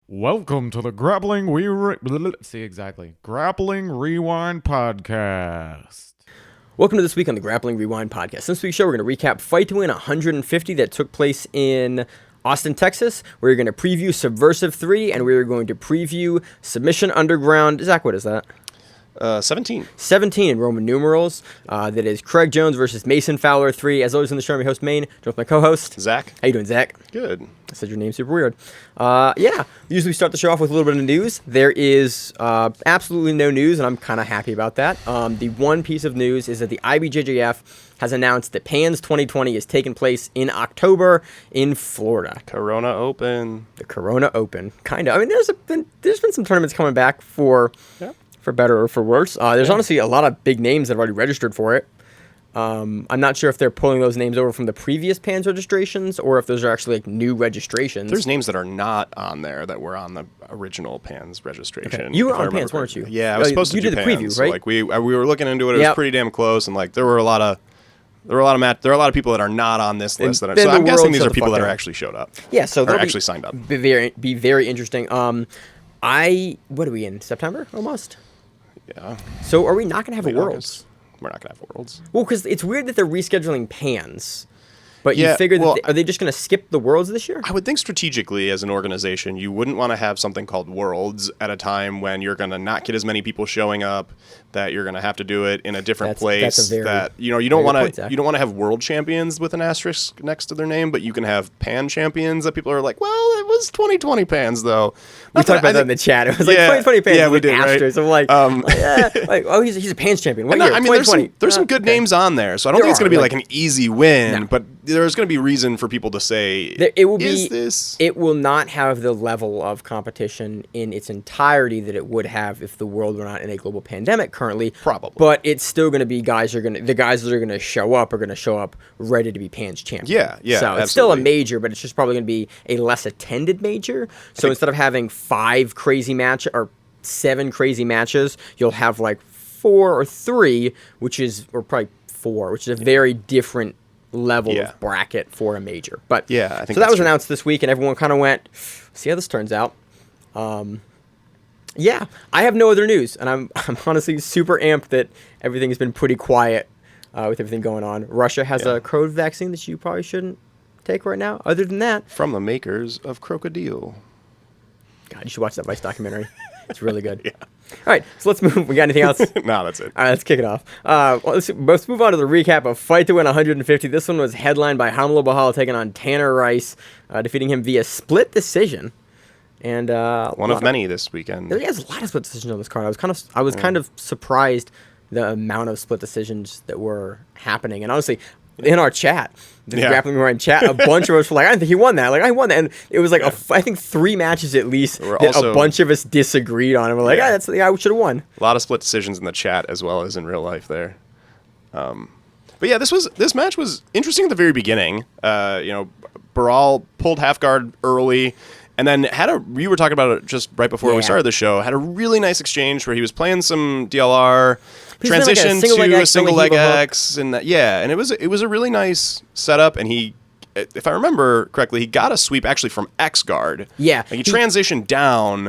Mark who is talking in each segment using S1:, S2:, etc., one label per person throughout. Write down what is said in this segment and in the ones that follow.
S1: Welcome to the Grappling Grappling Rewind Podcast.
S2: Welcome to this week on the Grappling Rewind Podcast. This week's show, we're going to recap Fight to Win 150 that took place in Austin, Texas. We're going to preview Subversive 3, and we're going to preview Submission Underground. Zach, what is that?
S3: 17.
S2: 17 in Roman numerals. That is Craig Jones versus Mason Fowler 3. As always in the show, I'm your host, Maine. Joined with my co-host,
S3: Zach.
S2: How you doing, Zach?
S3: Good.
S2: I said your name's super weird. Usually we start the show off with a little bit of news. There is absolutely no news, and I'm kind of happy about that. The one piece of news is that the IBJJF has announced that PANS 2020 is taking place in October in Florida.
S3: Corona Open.
S2: The Corona Open. Kind of. I mean, there's been some tournaments coming back for better or for worse. There's honestly a lot of big names that have already registered for it. I'm not sure if they're pulling those names over from the previous PANS registrations or if those are actually like new registrations.
S3: There's names that are not on there that were on the original PANS registration.
S2: Okay. You were on PANS, weren't you?
S3: Yeah, I was supposed to do
S2: the
S3: PANS.
S2: preview, right?
S3: So, like we were looking into it. It was pretty damn close, and like there are a lot of people that are not on this list. So I'm guessing these are people that are actually showed up.
S2: Yeah, so
S3: they're actually signed up.
S2: Be very interesting. What are we in? September almost?
S3: Yeah.
S2: So are we not going to have a Worlds?
S3: We're not going to have Worlds.
S2: Well, because it's weird that they're rescheduling PANS. But you figure that are they just going to skip the Worlds this year?
S3: I would think strategically as an organization, you wouldn't want to have something called Worlds at a time when you're going to not get as many people showing up, that you're going to have to do it in a different place. You don't want to have world champions with an asterisk next to their name, but you can have PAN champions that people are like, well, it was 2020 PANs though.
S2: We talked about that in the chat. It was like 2020 PANs.
S3: Yeah, we did.
S2: Asterisk.
S3: Right?
S2: I'm like, he's a PANs champion. What year?
S3: I mean, there's some good names on there, so I don't think it's going to be like an easy win, but there's going to be reason for people to say,
S2: it will not have the level of competition in its entirety that it would have if the world were not in a global pandemic currently.
S3: Probably.
S2: But it's still going to be the guys that are going to show up ready to be PANS champions.
S3: Yeah,
S2: so
S3: absolutely.
S2: It's still a major, but it's just probably going to be a less attended major. So instead of having 7 crazy matches, you'll have like 4 or 3, or probably 4, which is a very different level of bracket for a major. But
S3: I think
S2: so that was announced this week, and everyone kind of went, see how this turns out. I have no other news, and I'm honestly super amped that everything has been pretty quiet with everything going on. Russia has a COVID vaccine that you probably shouldn't take right now. Other than that,
S3: from the makers of Crocodile.
S2: God, you should watch that Vice documentary. It's really good. All right, so let's move. We got anything else?
S3: No, that's it.
S2: All right, let's kick it off. Let's move on to the recap of Fight to Win 150. This one was headlined by Hamlo Bahal taking on Tanner Rice, defeating him via split decision. And
S3: one of many this weekend.
S2: There is a lot of split decisions on this card. I was kind of surprised the amount of split decisions that were happening. And honestly, in our chat, the Grappling Rewind chat, a bunch of us were like, I don't think he won that. Like, I won that. And it was like, I think 3 matches at least that a bunch of us disagreed on. And we're like, I should have won.
S3: A lot of split decisions in the chat as well as in real life there. But yeah, this match was interesting at the very beginning. Baral pulled half guard early. And then we were talking about it just right before we started the show, had a really nice exchange where he was playing some DLR, transition to a single leg X, and and it was a really nice setup, and he, if I remember correctly, he got a sweep actually from X guard.
S2: Yeah.
S3: Like he transitioned down.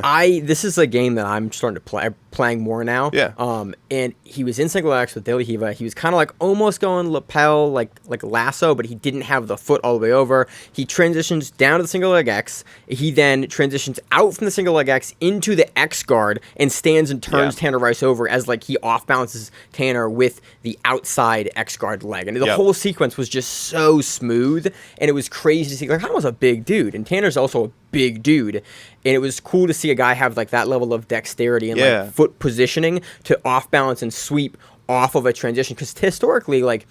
S2: This is a game that I'm starting to playing more now.
S3: Yeah.
S2: And he was in single X with De La Riva. He was kind of like almost going lapel, like lasso, but he didn't have the foot all the way over. He transitions down to the single leg X. He then transitions out from the single leg X into the X guard and stands and turns Tanner Rice over as like he off balances Tanner with the outside X guard leg. And the whole sequence was just so smooth, and it was crazy to see. Like, Tanner's a big dude, and Tanner's also a big dude, and it was cool to see a guy have like that level of dexterity and like foot positioning to off balance and sweep off of a transition, because historically like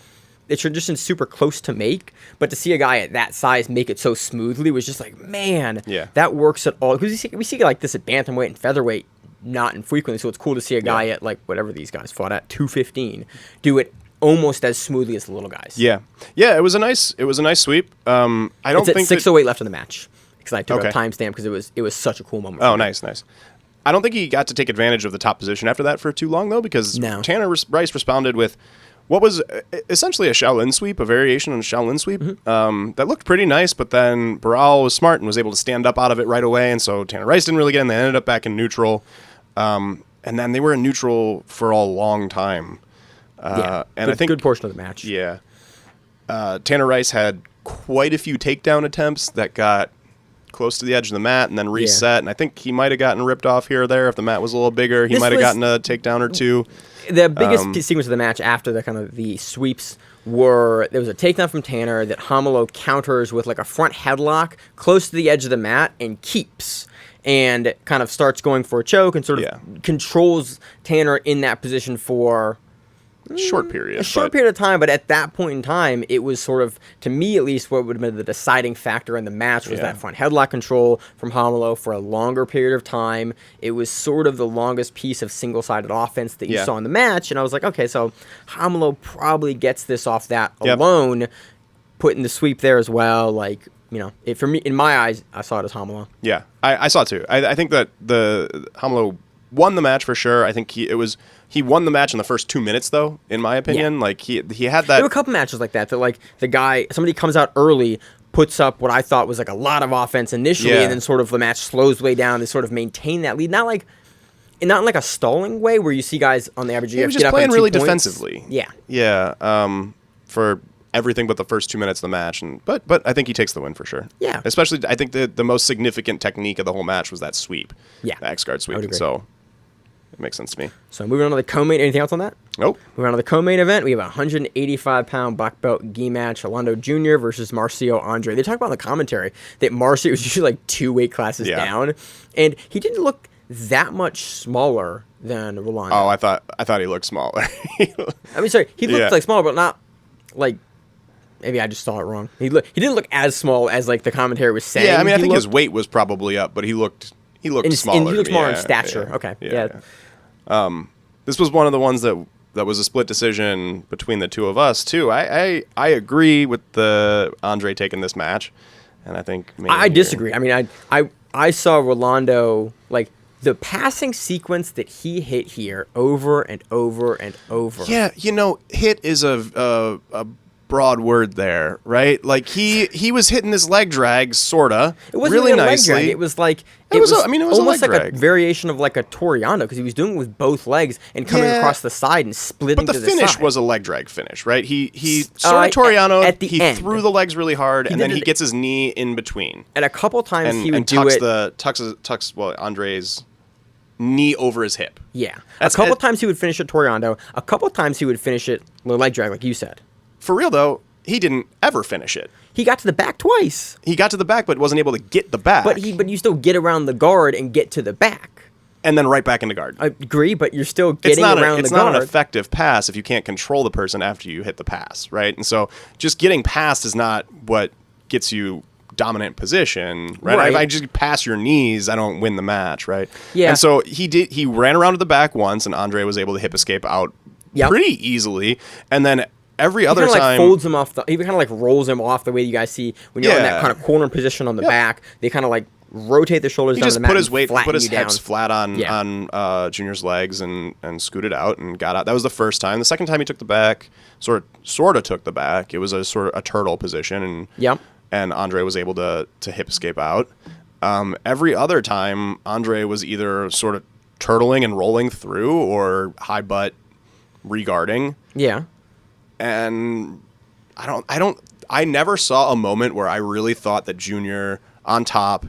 S2: the transition's super close to make, but to see a guy at that size make it so smoothly was just like, man, that works at all. Because we see like this at bantamweight and featherweight not infrequently, so it's cool to see a guy at like whatever these guys fought at 215 do it almost as smoothly as the little guys.
S3: It was a nice sweep. I don't think
S2: 6:08 left in the match. Because I took a timestamp because it was such a cool moment.
S3: Oh, nice. I don't think he got to take advantage of the top position after that for too long, though, because Tanner Rice responded with what was essentially a Shaolin sweep, a variation on a Shaolin sweep, that looked pretty nice, but then Barral was smart and was able to stand up out of it right away, and so Tanner Rice didn't really get in. They ended up back in neutral, and then they were in neutral for a long time. And I think
S2: good portion of the match.
S3: Yeah. Tanner Rice had quite a few takedown attempts that got close to the edge of the mat and then reset, and I think he might have gotten ripped off here or there. If the mat was a little bigger, he might have gotten a takedown or two.
S2: The biggest sequence of the match after the kind of the sweeps were there was a takedown from Tanner that Romulo counters with like a front headlock close to the edge of the mat and keeps, and kind of starts going for a choke and sort of controls Tanner in that position for
S3: short period.
S2: A short period of time, but at that point in time, it was sort of, to me at least, what would have been the deciding factor in the match was that front headlock control from Romulo for a longer period of time. It was sort of the longest piece of single-sided offense that you saw in the match, and I was like, okay, so Romulo probably gets this off that alone, putting the sweep there as well. Like, you know, for me, in my eyes, I saw it as Romulo.
S3: Yeah, I saw it too. I think that the Romulo won the match for sure. I think he won the match in the first 2 minutes, though, in my opinion.
S2: Yeah.
S3: Like, he had that...
S2: There were a couple matches like that, like, somebody comes out early, puts up what I thought was, like, a lot of offense initially, and then sort of the match slows way down to sort of maintain that lead. Not in like a stalling way where you see guys on the average...
S3: He was just playing really
S2: points.
S3: defensively.
S2: Yeah.
S3: Yeah, for everything but the first 2 minutes of the match. But I think he takes the win for sure.
S2: Yeah.
S3: Especially, I think the most significant technique of the whole match was that sweep.
S2: Yeah.
S3: The X-guard sweep. So... it makes sense to me.
S2: So moving on to the co-main. Anything else on that?
S3: Nope.
S2: Moving on to the co-main event, we have a 185-pound black belt gi match, Orlando Jr. versus Marcio Andre. They talk about in the commentary that Marcio was usually like 2 weight classes down, and he didn't look that much smaller than Rolando.
S3: Oh, I thought he looked smaller.
S2: I mean, sorry, he looked like smaller, but not like. Maybe I just saw it wrong. He didn't look as small as like the commentary was saying.
S3: Yeah, I mean, I think his weight was probably up, but he looked smaller.
S2: And he looked smaller in stature. Okay. Yeah.
S3: This was one of the ones that was a split decision between the two of us too. I agree with the Andre taking this match, and I think
S2: I disagree. I mean, I saw Rolando, like, the passing sequence that he hit here over and over and over.
S3: Yeah, hit is a broad word there, right? Like he was hitting this leg drag, sorta.
S2: It wasn't
S3: really
S2: really a
S3: nicely.
S2: leg drag. It was like
S3: it was
S2: almost
S3: a leg
S2: like
S3: drag.
S2: a variation of like a Toriano because he was doing it with both legs and coming across the side and splitting.
S3: But the
S2: to the
S3: finish
S2: side.
S3: was a leg drag finish, right? He sort of Toriano.
S2: At the
S3: he
S2: end.
S3: threw the legs really hard, and then he
S2: it-
S3: gets his knee in between.
S2: And a couple times
S3: And,
S2: he would
S3: and
S2: do it.
S3: tucks Andre's knee over his hip.
S2: Yeah, a couple times he would finish it Toriano. A couple times he would finish it leg drag, like you said.
S3: For real though, he didn't ever finish it.
S2: He got to the back twice.
S3: He got to the back, but wasn't able to get the back.
S2: But you still get around the guard and get to the back.
S3: and then right back into guard.
S2: I agree, but you're still getting around the guard.
S3: It's not an effective pass if you can't control the person after you hit the pass, right? And so just getting past is not what gets you dominant position, right? If I just pass your knees, I don't win the match, right?
S2: Yeah.
S3: And so he ran around to the back once, and Andre was able to hip escape out pretty easily, and then every other time,
S2: like folds him off. He kind of like rolls him off the way you guys see when you're in that kind of corner position on the back. They kind of like rotate their shoulders down the mat.
S3: Put his weight, put his hips
S2: down.
S3: flat on Junior's legs and scooted out and got out. That was the first time. The second time he took the back, sort of took the back. It was a sort of a turtle position, and Andre was able to hip escape out. Every other time, Andre was either sort of turtling and rolling through or high butt regarding.
S2: Yeah.
S3: And I never saw a moment where I really thought that Junior on top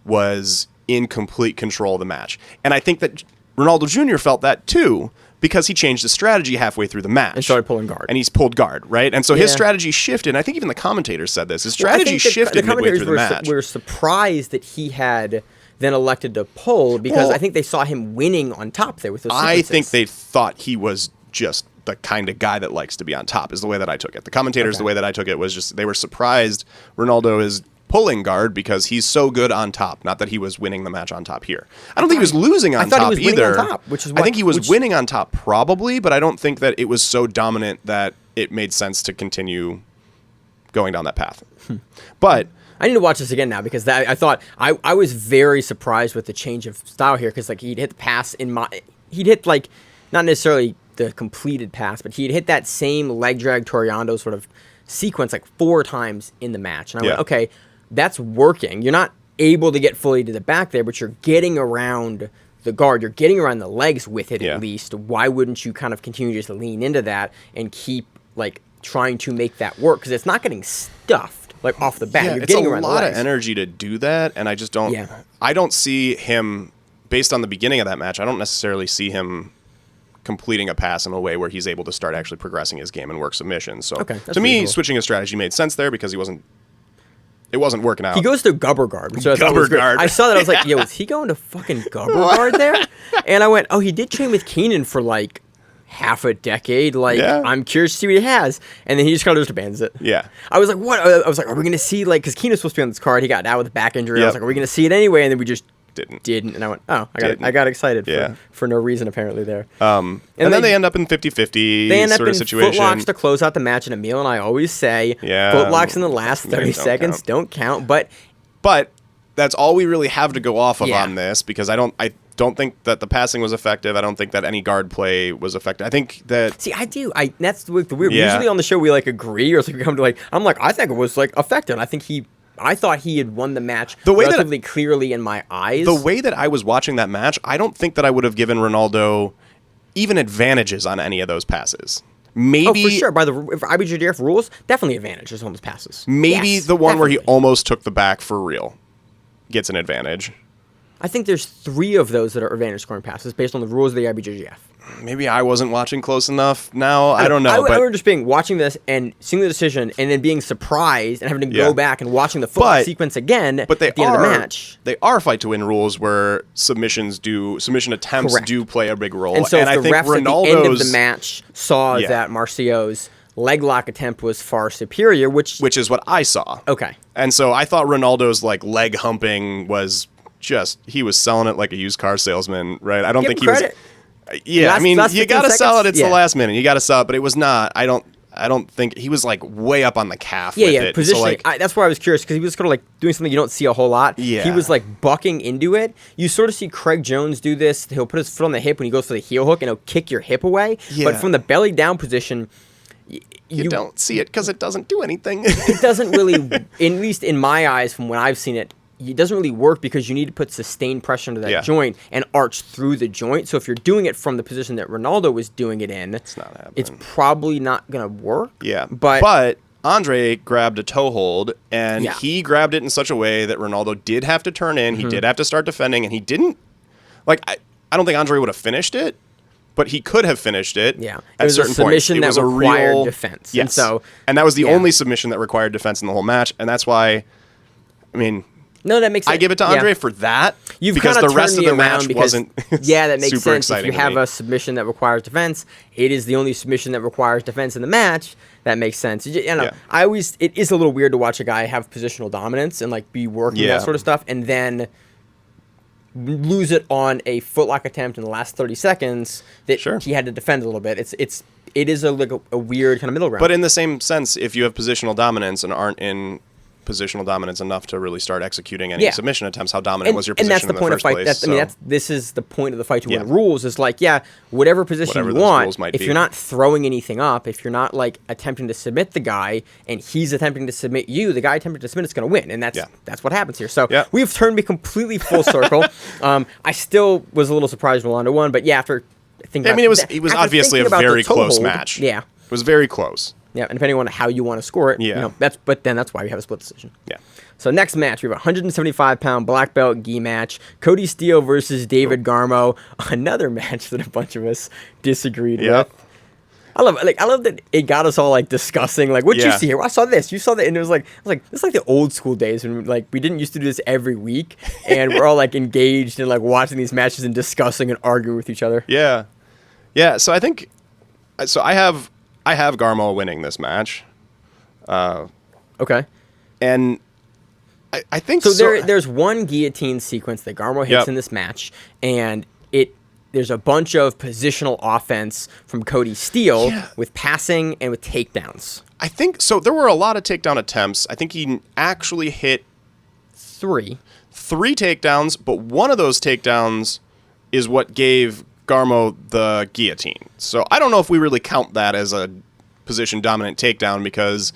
S3: was in complete control of the match. And I think that Ronaldo Jr. felt that too, because he changed his strategy halfway through the match.
S2: And started pulling guard.
S3: And he's pulled guard, right? And so his strategy shifted. And I think even the commentators said this. His strategy shifted midway through the match.
S2: We were surprised that he had then elected to pull because I think they saw him winning on top there with those sequences.
S3: I think they thought he was just the kind of guy that likes to be on top is the way that I took it. The commentators, the way that I took it was just they were surprised Ronaldo is pulling guard because he's so good on top. Not that he was winning the match on top here. I don't think he was losing on top either. I think he was winning on top probably, but I don't think that it was so dominant that it made sense to continue going down that path. But
S2: I need to watch this again now because I thought I was very surprised with the change of style here because like he'd hit the pass he'd hit like not necessarily the completed pass, but he had hit that same leg drag Toriando sort of sequence like 4 times in the match. And I went, okay, that's working. You're not able to get fully to the back there, but you're getting around the guard. You're getting around the legs with it at least. Why wouldn't you kind of continue to just lean into that and keep like trying to make that work? Because it's not getting stuffed like off the bat.
S3: Yeah,
S2: You're
S3: it's
S2: getting
S3: a
S2: around the
S3: lot
S2: legs.
S3: of energy to do that, and I just don't.
S2: Yeah.
S3: I don't see him based on the beginning of that match. I don't necessarily see him completing a pass in a way where he's able to start actually progressing his game and work submissions. So
S2: Okay, that's
S3: to me,
S2: reasonable.
S3: switching his strategy made sense there because it wasn't working out.
S2: He goes to Gubber Guard. Which I thought was
S3: Gubber
S2: great.
S3: Guard.
S2: I saw that. I was like, yo, is he going to fucking Gubber Guard there? And I went, oh, he did train with Keenan for like half a decade. Like, I'm curious to see what he has. And then he just kind of just abandons it.
S3: Yeah.
S2: I was like, what? I was like, are we going to see, like, because Keenan's supposed to be on this card. He got out with a back injury. I was like, are we going to see it anyway? And then we just didn't. And I went, oh, I got excited for no reason apparently there.
S3: And then they end up in 50-50
S2: They end up
S3: sort
S2: in
S3: of situation.
S2: footlocks to close out the match. And Emil and I always say, footlocks in the last 30 seconds don't count. But
S3: that's all we really have to go off of on this because I don't think that the passing was effective. I don't think that any guard play was effective. I think that...
S2: See, I do. That's the weird. Usually on the show we like agree or it's like we come to like... I'm like, I think it was like effective. I thought he had won the match relatively clearly in my eyes.
S3: The way that I was watching that match, I don't think that I would have given Ronaldo even advantages on any of those passes. Maybe...
S2: Oh, for sure. By the IBJJF rules, definitely advantages on those passes.
S3: Maybe the one where he almost took the back for real gets an advantage.
S2: I think there's 3 of those that are advantage scoring passes based on the rules of the IBJJF.
S3: Maybe I wasn't watching close enough now. I don't know.
S2: I remember just watching this and seeing the decision and then being surprised and having to go back and watching the football sequence again at the end of the match.
S3: They are fight to win rules where submission attempts do play a big role.
S2: And so
S3: I
S2: if the
S3: think
S2: refs at the end of the match saw that Marcio's leg lock attempt was far superior, which
S3: is what I saw.
S2: Okay.
S3: And so I thought Ronaldo's like leg humping was he was selling it like a used car salesman, right? I don't think he was. Yeah, I mean, you got to sell it. It's the last minute. You got to sell it, but it was not. I don't think he was like way up on the calf with it.
S2: Positioning.
S3: So,
S2: that's why I was curious because he was kind of like doing something you don't see a whole lot.
S3: Yeah.
S2: He was like bucking into it. You sort of see Craig Jones do this. He'll put his foot on the hip when he goes for the heel hook and he'll kick your hip away.
S3: Yeah.
S2: But from the belly down position,
S3: you don't see it because it doesn't do anything.
S2: It doesn't really, at least in my eyes from when I've seen it, it doesn't really work because you need to put sustained pressure into that joint and arch through the joint. So if you're doing it from the position that Ronaldo was doing it in, it's not happening. It's probably not going to work.
S3: Yeah.
S2: But
S3: Andre grabbed a toe hold, and he grabbed it in such a way that Ronaldo did have to turn in. He did have to start defending, and he didn't. Like, I don't think Andre would have finished it, but he could have finished it.
S2: Yeah.
S3: At certain points.
S2: It was a submission that required defense.
S3: Yes.
S2: And
S3: that was the only submission that required defense in the whole match, and that's why, I mean...
S2: No, that makes sense.
S3: I give it to Andre for that.
S2: You've
S3: because
S2: kind of
S3: the rest of the match
S2: because,
S3: wasn't
S2: that makes
S3: super
S2: sense.
S3: exciting.
S2: If you have a submission that requires defense, it is the only submission that requires defense in the match. That makes sense. It is a little weird to watch a guy have positional dominance and like be working that sort of stuff, and then lose it on a footlock attempt in the last 30 seconds that he had to defend a little bit. It is a weird kind of middle ground.
S3: But in the same sense, if you have positional dominance and aren't in positional dominance enough to really start executing any submission attempts, how dominant was your position in the first place?
S2: This is the point of the fight to win rules is like, whatever position you want, if you're not throwing anything up, if you're not like attempting to submit the guy and he's attempting to submit you, the guy attempting to submit is going to win. And that's what happens here. So we've turned me completely full circle. I still was a little surprised Rolando won, but after thinking about
S3: it was obviously a very close match.
S2: Yeah.
S3: It was very close.
S2: Yeah, and depending on how you want to score it, that's why we have a split decision.
S3: Yeah.
S2: So next match, we have a 175-pound black belt gi match. Cody Steele versus David Garmo. Another match that a bunch of us disagreed with. I love that it got us all like discussing like what you see here. Well, I saw this, you saw that, and it was like this is like the old school days when like we didn't used to do this every week, and we're all like engaged in like watching these matches and discussing and arguing with each other.
S3: Yeah, yeah. So I think I have Garmo winning this match.
S2: Okay.
S3: And I think
S2: so. There's one guillotine sequence that Garmo hits in this match, and there's a bunch of positional offense from Cody Steele with passing and with takedowns.
S3: I think so. There were a lot of takedown attempts. I think he actually hit three takedowns, but one of those takedowns is what gave Garmo the guillotine. So I don't know if we really count that as a position dominant takedown because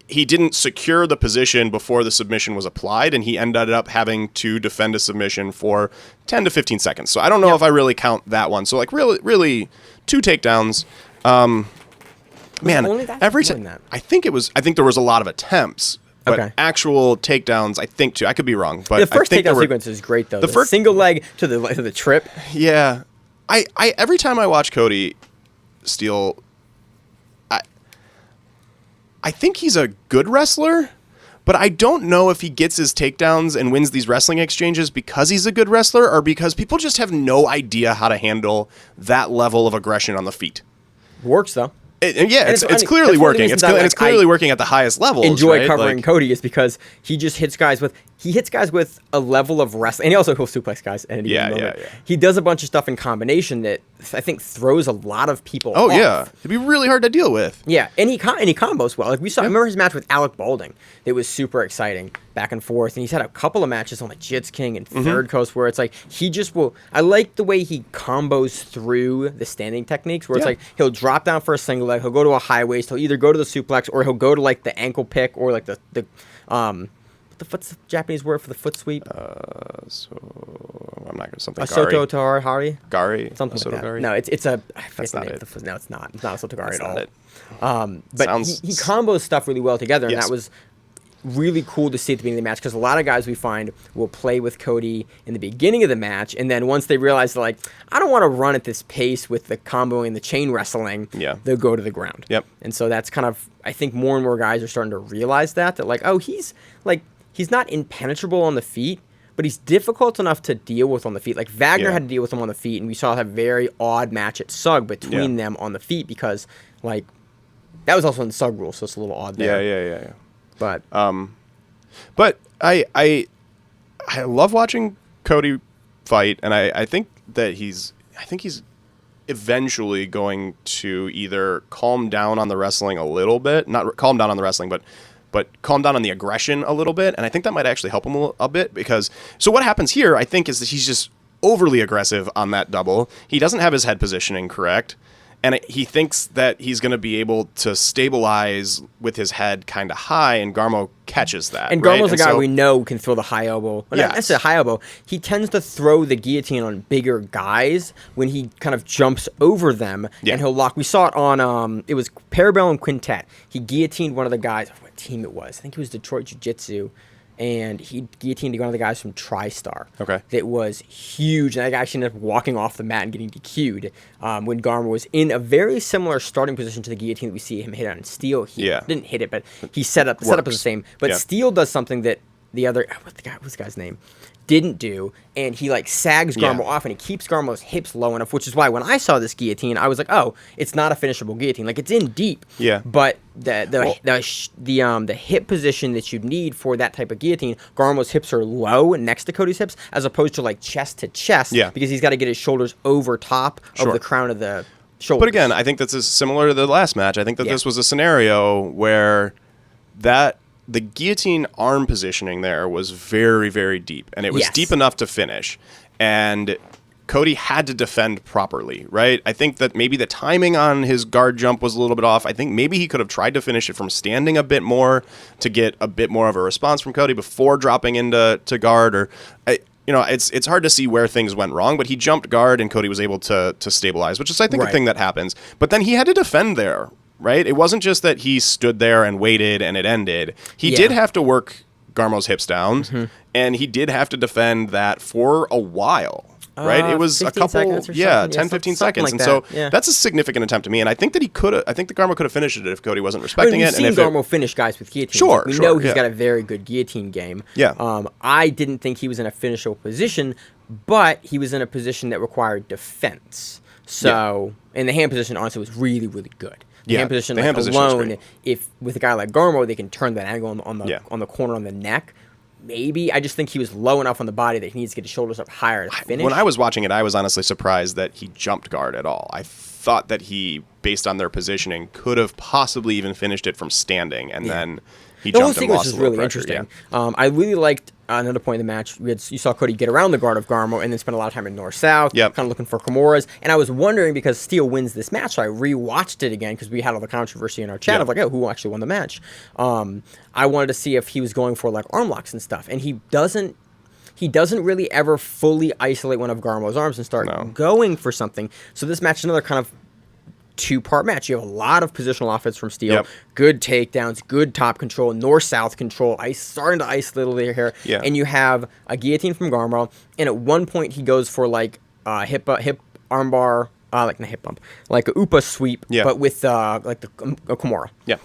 S3: he didn't secure the position before the submission was applied, and he ended up having to defend a submission for 10 to 15 seconds. So I don't know if I really count that one. So like really 2 takedowns. Man, every time I think there was a lot of attempts. But actual takedowns, I think, too. I could be wrong. But
S2: the first
S3: I think
S2: takedown sequence is great, though. The first single leg to the trip.
S3: Yeah. I every time I watch Cody Steele, I think he's a good wrestler, but I don't know if he gets his takedowns and wins these wrestling exchanges because he's a good wrestler or because people just have no idea how to handle that level of aggression on the feet.
S2: Works, though.
S3: It's clearly working. It's clearly working at the highest levels.
S2: Enjoy covering Cody is because he just hits guys with a level of wrestling, and he also will suplex guys. And he does a bunch of stuff in combination that I think throws a lot of people.
S3: Oh
S2: off.
S3: Yeah, it'd be really hard to deal with.
S2: Yeah, and he combos well. Like we saw, I remember his match with Alec Balding. It was super exciting, back and forth. And he's had a couple of matches on like Jits King and Third Coast where it's like he just will. I like the way he combos through the standing techniques where it's like he'll drop down for a single leg, he'll go to a high waist, he'll either go to the suplex or he'll go to like the ankle pick or like what's the Japanese word for the foot sweep?
S3: So I'm not gonna something.
S2: Soto Tahari.
S3: Gari.
S2: Something like that.
S3: Gari?
S2: No, it's a.
S3: That's not it.
S2: No, it's not. It's not a Soto Gari at all.
S3: It.
S2: But he combos stuff really well together, and that was really cool to see at the beginning of the match because a lot of guys we find will play with Cody in the beginning of the match, and then once they realize like I don't want to run at this pace with the comboing and the chain wrestling, they'll go to the ground.
S3: Yep.
S2: And so that's kind of I think more and more guys are starting to realize that like he's not impenetrable on the feet, but he's difficult enough to deal with on the feet. Like Wagner had to deal with him on the feet, and we saw a very odd match at SUG between them on the feet because like that was also in the SUG rule, so it's a little odd there.
S3: Yeah.
S2: But
S3: I love watching Cody fight, and I think that he's eventually going to either calm down on the wrestling a little bit, not calm down on the wrestling, but calm down on the aggression a little bit, and I think that might actually help him a bit because so what happens here, I think, is that he's just overly aggressive on that double. He doesn't have his head positioning correct, and he thinks that he's going to be able to stabilize with his head kind of high, and Garmo catches that.
S2: And Garmo's a guy we know can throw the high elbow. Well, not necessarily a high elbow. He tends to throw the guillotine on bigger guys when he kind of jumps over them, and he'll lock. We saw it on, it was Parabellum Quintet. He guillotined one of the guys, what team it was. I think it was Detroit Jiu-Jitsu. And he guillotined one of the guys from TriStar. Okay. That was huge. And that guy actually ended up walking off the mat and getting DQ'd when Garmo was in a very similar starting position to the guillotine that we see him hit on Steele. He didn't hit it, but he set up. The setup was the same. But Steele does something that the other, what's the guy's name? Didn't do, and he like sags Garmo off, and he keeps Garmo's hips low enough, which is why when I saw this guillotine, I was like, oh, it's not a finishable guillotine. Like it's in deep. Yeah. But the hip position that you'd need for that type of guillotine, Garmo's hips are low next to Cody's hips, as opposed to like chest to chest. Yeah. Because he's got to get his shoulders over top of the crown of the shoulders.
S3: But again, I think that's similar to the last match. I think that this was a scenario where the guillotine arm positioning there was very, very deep, and it was deep enough to finish, and Cody had to defend properly, right? I think that maybe the timing on his guard jump was a little bit off. I think maybe he could have tried to finish it from standing a bit more to get a bit more of a response from Cody before dropping into guard, or it's hard to see where things went wrong, but he jumped guard and Cody was able to stabilize, which is I think a thing that happens. But then he had to defend there. Right? It wasn't just that he stood there and waited and it ended. He did have to work Garmo's hips down, and he did have to defend that for a while. Right? It was a couple, 10, 15 seconds.
S2: Like
S3: and that's a significant attempt to me. And I think that I think the Garmo could have finished it if Cody wasn't respecting it.
S2: We've seen Garmo finish guys with guillotines.
S3: Sure,
S2: we know he's got a very good guillotine game.
S3: Yeah.
S2: I didn't think he was in a finishable position, but he was in a position that required defense. So, and the hand position, honestly, was really, really good. The hand position, alone, if with a guy like Garmo, they can turn that angle on the corner on the neck. Maybe I just think he was low enough on the body that he needs to get his shoulders up higher to finish.
S3: When I was watching it, I was honestly surprised that he jumped guard at all. I thought that he, based on their positioning, could have possibly even finished it from standing and then he
S2: The whole
S3: jumped and
S2: sequence
S3: lost
S2: is
S3: a little
S2: really
S3: pressure,
S2: interesting. I really liked another point in the match. You saw Cody get around the guard of Garmo and then spend a lot of time in north-south,
S3: Yep.
S2: kind of looking for Kimuras. And I was wondering, because Steele wins this match, so I rewatched it again because we had all the controversy in our chat
S3: Yep.
S2: of like, oh, who actually won the match? I wanted to see if he was going for like arm locks and stuff, and he doesn't. He doesn't really ever fully isolate one of Garmo's arms and start going for something. So this match is another kind of two-part match. You have a lot of positional offense from Steele,
S3: Yep.
S2: good takedowns, good top control, north-south control, starting to isolate a little here.
S3: Yeah.
S2: And you have a guillotine from Garmo, and at one point he goes for like hip armbar, like not hip bump, like a Upa sweep,
S3: Yeah.
S2: but with like a Kimura.
S3: Yeah.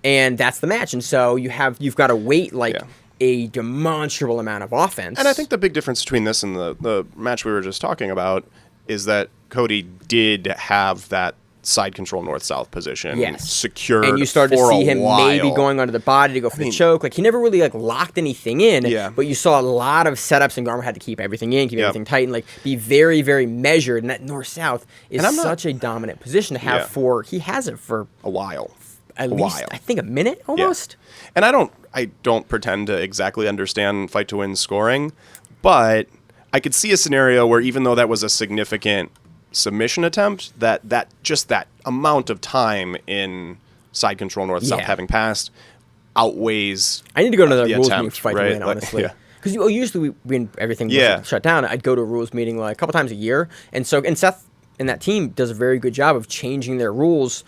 S2: And that's the match. And so you've got to wait like
S3: Yeah.
S2: a demonstrable amount of offense.
S3: And I think the big difference between this and the match we were just talking about is that Cody did have that side control north-south position secured
S2: and you started to
S3: for
S2: see
S3: a
S2: him
S3: while.
S2: maybe going onto the body to go for the choke. Like he never really like locked anything in.
S3: Yeah.
S2: But you saw a lot of setups, and Garmo had to keep everything in, keep everything tight, and like be very, very measured. And that north-south is such a dominant position to have for. He has it for
S3: a while.
S2: at least I think a minute almost.
S3: Yeah. And I don't pretend to exactly understand fight to win scoring, but I could see a scenario where even though that was a significant submission attempt, that just that amount of time in side control north south having passed outweighs.
S2: I need to go to the rules
S3: attempt,
S2: meeting for fight
S3: right?
S2: to win, honestly.
S3: Yeah.
S2: Because usually when everything was shut down, I'd go to a rules meeting like a couple times a year, and Seth and that team does a very good job of changing their rules,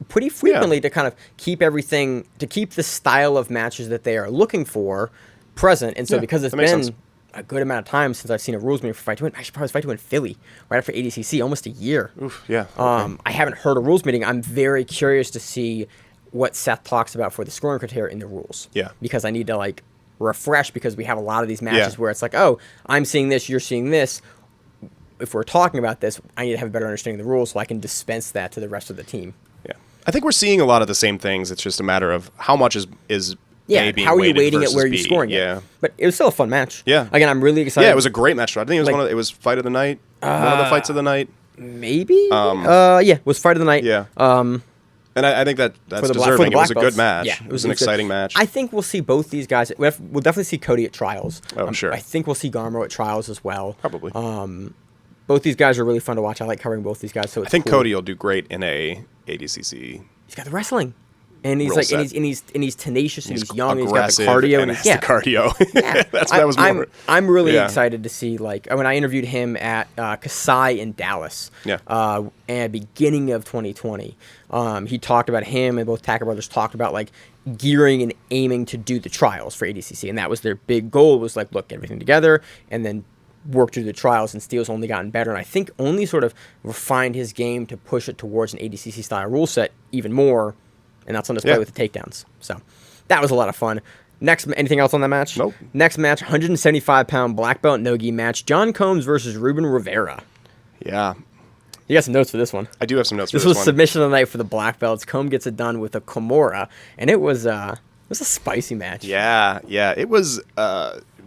S2: pretty frequently to kind of keep everything, to keep the style of matches that they are looking for present. And so because it's been a good amount of time since I've seen a rules meeting for fight to win, I should probably fight to win Philly right after ADCC, almost a year.
S3: Oof, yeah.
S2: I haven't heard a rules meeting. I'm very curious to see what Seth talks about for the scoring criteria in the rules.
S3: Yeah.
S2: Because I need to like refresh, because we have a lot of these matches where it's like, oh, I'm seeing this, you're seeing this. If we're talking about this, I need to have a better understanding of the rules so I can dispense that to the rest of the team.
S3: Yeah. I think we're seeing a lot of the same things. It's just a matter of how much is A being
S2: how are you
S3: weighted
S2: weighting it,
S3: versus
S2: where are you
S3: B.
S2: scoring
S3: Yeah.
S2: it? But it was still a fun match.
S3: Yeah.
S2: Again, I'm really excited.
S3: Yeah, it was a great match. I think it was it was fight of the night. One of the fights of the night.
S2: Maybe? It was fight of the night.
S3: Yeah. And I think that's deserving. It was a good match.
S2: Yeah,
S3: it was an exciting match.
S2: I think we'll see both these guys. We'll definitely see Cody at Trials.
S3: Oh, sure.
S2: I think we'll see Garmo at Trials as well.
S3: Probably.
S2: Both these guys are really fun to watch. I like covering both these guys. So it's
S3: I think
S2: cool.
S3: Cody will do great in a ADCC.
S2: He's got the wrestling, and he's
S3: Rule
S2: like,
S3: set.
S2: and he's tenacious, and he's young, and
S3: aggressive,
S2: he's got the cardio,
S3: and
S2: and
S3: has the cardio.
S2: Yeah.
S3: that was more.
S2: I'm really excited to see, like, when I interviewed him at Kasai in Dallas. And beginning of 2020, he talked about him, and both Tacker brothers talked about like gearing and aiming to do the trials for ADCC, and that was their big goal. Was like, look, get everything together, and then work through the trials. And Steele's only gotten better, and I think only sort of refined his game to push it towards an ADCC style rule set even more, and that's on display with the takedowns. So that was a lot of fun. Next, anything else on that match?
S3: Nope.
S2: Next match, 175-pound black belt Nogi match. John Combs versus Reuben Rivera.
S3: Yeah.
S2: You got some notes for this one.
S3: I do have some notes for
S2: This
S3: this
S2: was
S3: one.
S2: submission of the night for the black belts. Combe gets it done with a Kimura, and it was a spicy match.
S3: Yeah. It was.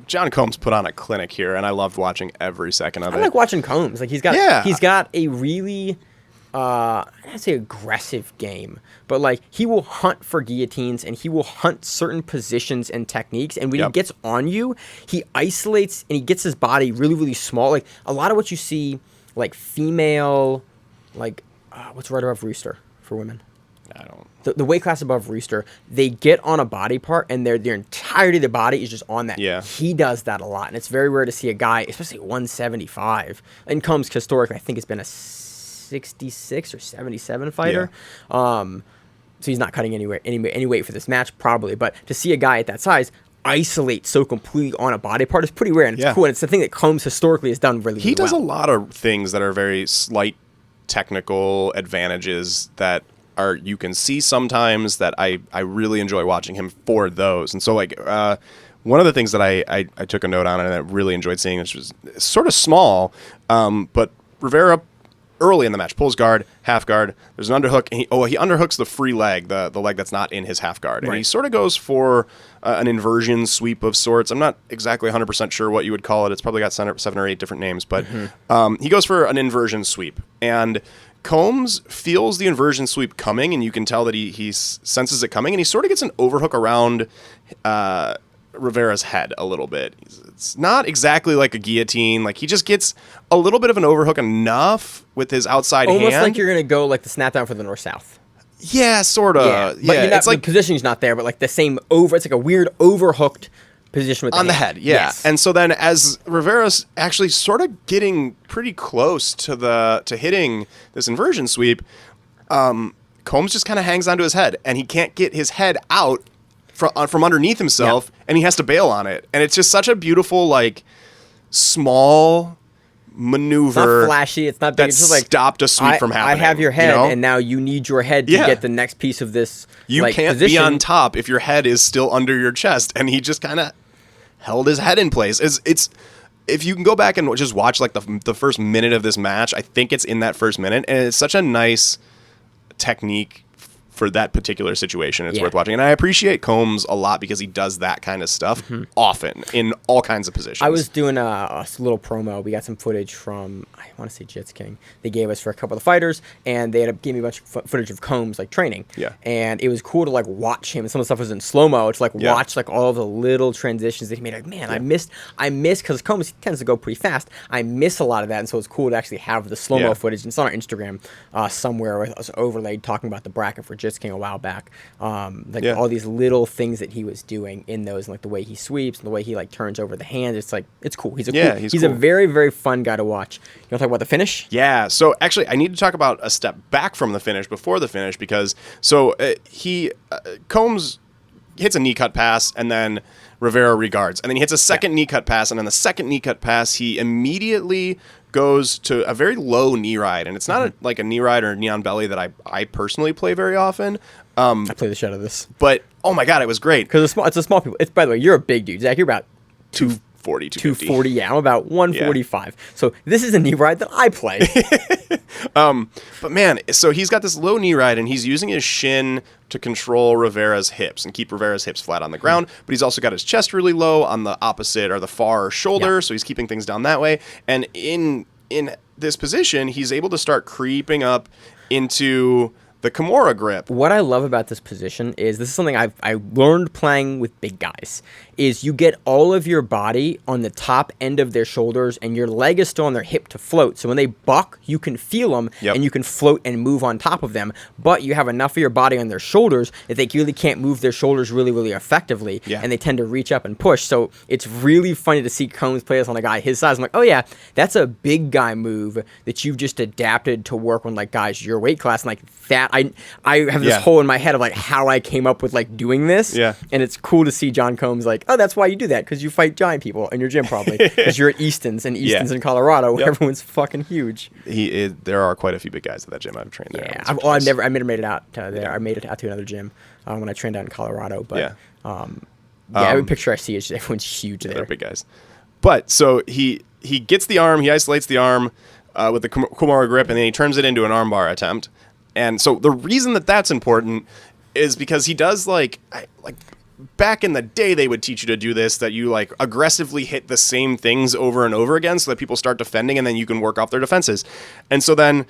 S3: John Combs put on a clinic here, and I loved watching every second of it.
S2: I like watching Combs. Like he's got a really, I'd say aggressive game, but like he will hunt for guillotines, and he will hunt certain positions and techniques. And when he gets on you, he isolates and he gets his body really, really small. Like a lot of what you see, like female, like what's right above Rooster for women?
S3: I don't.
S2: The weight class above Rooster, they get on a body part, and their entirety of the body is just on that.
S3: Yeah.
S2: He does that a lot, and it's very rare to see a guy, especially 175. And Combs historically, I think, has been a 66 or 77 fighter. So he's not cutting any weight for this match, probably. But to see a guy at that size isolate so completely on a body part is pretty rare, and it's cool. And it's the thing that Combs historically has done really, really well.
S3: He does a lot of things that are very slight technical advantages that you can see sometimes that I really enjoy watching him for those. And so like one of the things that I took a note on and I really enjoyed seeing, which was sort of small, but Rivera early in the match pulls guard, half guard, there's an underhook, and he underhooks the free leg, the leg that's not in his half guard. And he sort of goes for an inversion sweep of sorts. I'm not exactly 100% sure what you would call it. It's probably got 7 or 8 different names, but he goes for an inversion sweep. And Combs feels the inversion sweep coming, and you can tell that he senses it coming, and he sort of gets an overhook around Rivera's head a little bit. It's not exactly like a guillotine. Like, he just gets a little bit of an overhook enough with his outside hand.
S2: Almost like you're going to go like the snap down for the north-south.
S3: Yeah, sort of.
S2: Yeah, but you're not,
S3: it's like
S2: the positioning's not there, but like the same it's like a weird overhooked position with
S3: on the head. Yeah.
S2: Yes.
S3: And so then as Rivera's actually sort of getting pretty close to hitting this inversion sweep, Combs just kind of hangs onto his head, and he can't get his head out from underneath himself, and he has to bail on it. And it's just such a beautiful, like, small maneuver.
S2: It's not flashy. It's not big.
S3: That
S2: It's just like
S3: stopped a sweep from happening.
S2: I have your head,
S3: you know?
S2: and now you need your head to
S3: Yeah.
S2: get the next piece of this.
S3: You
S2: like,
S3: can't
S2: position.
S3: be on top if your head is still under your chest, and he just kind of held his head in place. It's if you can go back and just watch like the first minute of this match, I think it's in that first minute, and it's such a nice technique for that particular situation. It's worth watching, and I appreciate Combs a lot because he does that kind of stuff often in all kinds of positions.
S2: I was doing a little promo. We got some footage from, I want to say Jits King. They gave us for a couple of the fighters, and they gave me a bunch of footage of Combs like training.
S3: Yeah.
S2: And it was cool to like watch him. And some of the stuff was in slow mo. To like watch like all the little transitions that he made. Like, man, I missed because Combs tends to go pretty fast. I miss a lot of that, and so it's cool to actually have the slow mo footage. And it's on our Instagram somewhere. It was overlaid talking about the bracket for Jits King a while back. All these little things that he was doing in those, and like the way he sweeps and the way he like turns over the hand. It's like it's cool. He's
S3: cool.
S2: a very, very fun guy to watch. You want to talk about the finish?
S3: Yeah. So actually, I need to talk about a step back from the finish before the finish because Combs hits a knee cut pass and then Rivera regards, and then he hits a second knee cut pass, and on the second knee cut pass, he immediately goes to a very low knee ride, and it's not like a knee ride or a knee on belly that I personally play very often.
S2: I play the shit out of this
S3: But oh my god, it was great
S2: because it's a small people. It's, by the way, you're a big dude, Zach. You're about
S3: 240,
S2: 240. Yeah, I'm about 145. So this is a knee ride that I play.
S3: But man, so he's got this low knee ride, and he's using his shin to control Rivera's hips and keep Rivera's hips flat on the ground. But he's also got his chest really low on the opposite or the far shoulder, so he's keeping things down that way. And in this position, he's able to start creeping up into the Kimura grip.
S2: What I love about this position is this is something I learned playing with big guys, is you get all of your body on the top end of their shoulders and your leg is still on their hip to float. So when they buck, you can feel them and you can float and move on top of them, but you have enough of your body on their shoulders that they really can't move their shoulders really, really effectively, and they tend to reach up and push. So it's really funny to see Combs play this on a guy his size. I'm like, oh yeah, that's a big guy move that you've just adapted to work on like guys your weight class. And like that, I have this hole in my head of like how I came up with like doing this. Yeah. And it's cool to see John Combs like, oh, that's why you do that, because you fight giant people in your gym probably, because you're at Easton's in Colorado where everyone's fucking huge.
S3: There are quite a few big guys at that gym I've trained there.
S2: Yeah, I never made it out there. I made it out to another gym when I trained out in Colorado. But every picture I see is just, everyone's huge there.
S3: They're big guys. But so he gets the arm, he isolates the arm with the Kimura grip, and then he turns it into an armbar attempt. And so the reason that that's important is because he does like back in the day they would teach you to do this, that you like aggressively hit the same things over and over again so that people start defending and then you can work off their defenses. And so then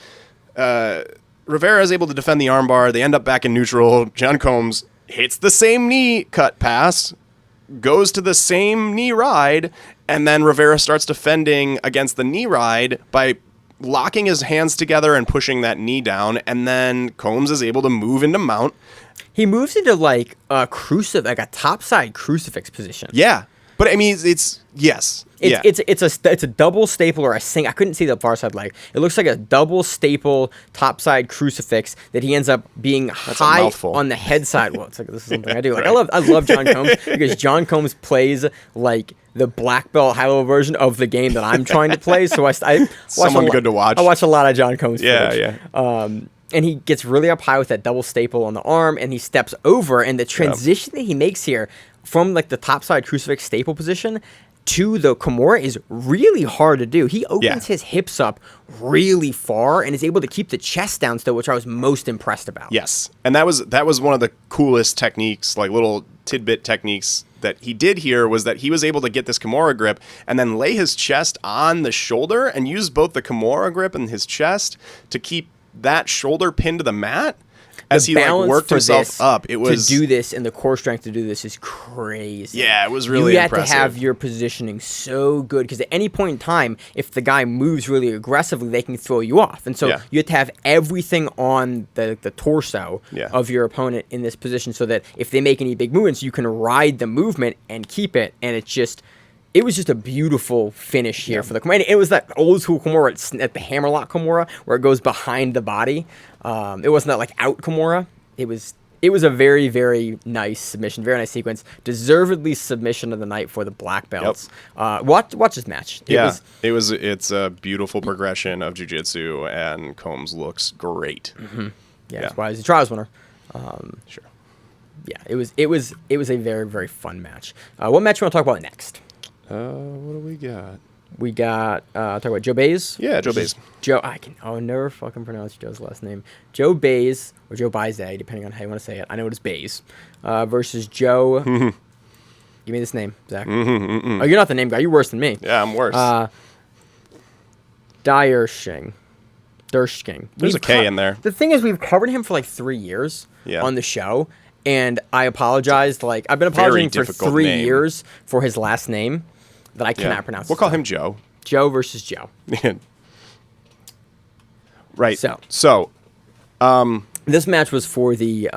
S3: Rivera is able to defend the armbar. They end up back in neutral. John Combs hits the same knee cut pass, goes to the same knee ride, and then Rivera starts defending against the knee ride by locking his hands together and pushing that knee down, and then Combs is able to move into mount.
S2: He moves into like a like a topside crucifix position.
S3: Yeah, but I mean, it's
S2: a double staple or a I couldn't see the far side leg. It looks like a double staple topside crucifix that he ends up being high on the head side. Well, it's like this is something I do. Like right. I love John Combs because John Combs plays like the black belt high level version of the game that I'm trying to play. So I
S3: good to watch.
S2: I watch a lot of John Combs.
S3: Yeah.
S2: And he gets really up high with that double staple on the arm, and he steps over, and the transition that he makes here from like the topside crucifix staple position to the Kimura is really hard to do. He opens his hips up really far and is able to keep the chest down still, which I was most impressed about.
S3: Yes, and that was one of the coolest techniques, like little tidbit techniques that he did here, was that he was able to get this Kimura grip and then lay his chest on the shoulder and use both the Kimura grip and his chest to keep that shoulder pinned to the mat as
S2: The
S3: he like
S2: balance
S3: worked
S2: for
S3: himself
S2: this,
S3: up. It was
S2: to do this, and the core strength to do this is crazy.
S3: Yeah, it was really
S2: you had
S3: impressive.
S2: to have your positioning so good because at any point in time, if the guy moves really aggressively, they can throw you off. And so
S3: Yeah.
S2: you have to have everything on the torso
S3: Yeah.
S2: of your opponent in this position so that if they make any big movements, you can ride the movement and keep it. And it was just a beautiful finish here for the Kimura. It was that old school Kimura at the hammerlock Kimura where it goes behind the body. It wasn't that like out Kimura. It was a very, very nice submission, very nice sequence. Deservedly submission of the night for the black belts. Watch this match.
S3: It's a beautiful progression of jiu-jitsu, and Combs looks great.
S2: That's why he's a trials winner.
S3: Sure.
S2: Yeah, it was a very, very fun match. What match you want to talk about next?
S3: What do we got?
S2: We got talk about Joe Baez.
S3: Yeah, Joe Baez.
S2: I'll never fucking pronounce Joe's last name. Joe Baez or Joe Baez, depending on how you want to say it. I know it is Baez versus Joe. Give me this name, Zach. Oh, you're not the name guy. You're worse than me.
S3: Yeah, I'm worse.
S2: Dershing.
S3: There's a K in there.
S2: The thing is, we've covered him for like 3 years on the show, and I apologized. Like I've been apologizing for
S3: difficult
S2: 3
S3: name.
S2: years for his last name that I cannot pronounce.
S3: We'll call him Joe.
S2: Joe versus Joe.
S3: Right.
S2: So this match was for the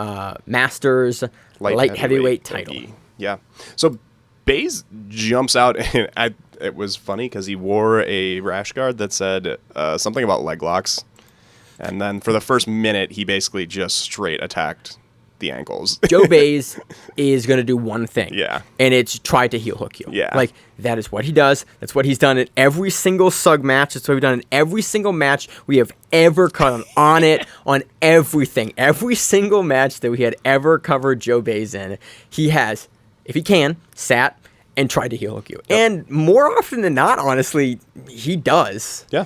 S2: Masters light heavyweight title.
S3: Nogi. Yeah. So Baez jumps out, and it was funny because he wore a rash guard that said something about leg locks, and then for the first minute, he basically just straight attacked the ankles.
S2: Joe Baez is going to do one thing.
S3: Yeah.
S2: And it's try to heel hook you.
S3: Yeah.
S2: Like, that is what he does. That's what he's done in every single SUG match. That's what we've done in every single match we have ever cut on it, on everything. Every single match that we had ever covered Joe Baez in, he has, if he can, sat and tried to heel hook you. Yep. And more often than not, honestly, he does.
S3: Yeah.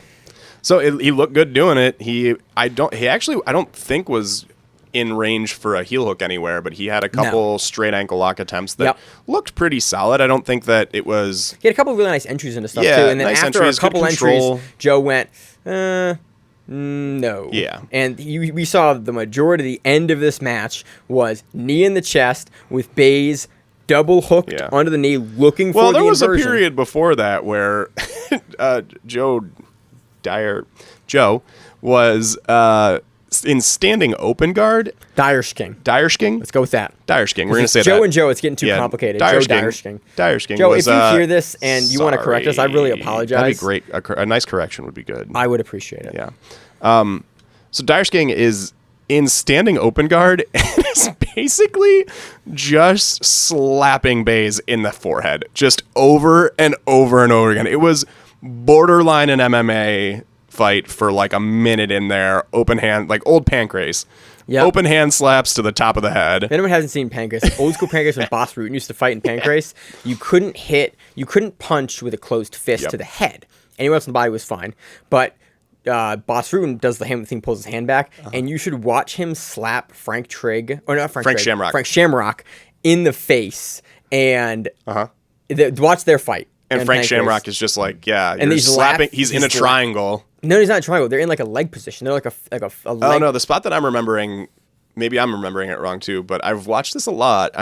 S3: So he looked good doing it. I don't think was in range for a heel hook anywhere, but he had a couple straight ankle lock attempts that looked pretty solid. I don't think that it was...
S2: He had a couple of really nice entries into stuff, too. And then
S3: nice
S2: after
S3: entries,
S2: a couple
S3: good
S2: entries,
S3: control.
S2: Joe went, no.
S3: Yeah.
S2: And we saw the majority of the end of this match was knee in the chest with Baez double hooked onto the knee looking for the inversion.
S3: Well, there was a period before that where Joe was... in standing open guard.
S2: Dyerschking. Let's go with that.
S3: Dyerschking. We're going to say
S2: Joe
S3: that.
S2: and Joe, it's getting too complicated.
S3: Dyerschking.
S2: Joe, if you hear this and you want to correct us, I really apologize.
S3: That'd be great. A nice correction would be good.
S2: I would appreciate it.
S3: Yeah. So Dyerschking is in standing open guard and is basically just slapping Baez in the forehead. Just over and over and over again. It was borderline an MMA fight for like a minute in there. Open hand, like old Pancrase. Yep. Open hand slaps to the top of the head.
S2: If anyone hasn't seen Pancrase, old school Pancrase when Boss Reuben used to fight in Pancrase, you couldn't punch with a closed fist to the head. Anywhere else in the body was fine. But Boss Reuben does the hand thing, pulls his hand back, and you should watch him slap Frank Shamrock in the face and watch their fight.
S3: And Frank Shamrock is just like, and he's slapping. He's in a triangle.
S2: No, he's not in a triangle. They're in like a leg position. They're like a leg.
S3: Oh no, the spot that I'm remembering, maybe I'm remembering it wrong too. But I've watched this a lot.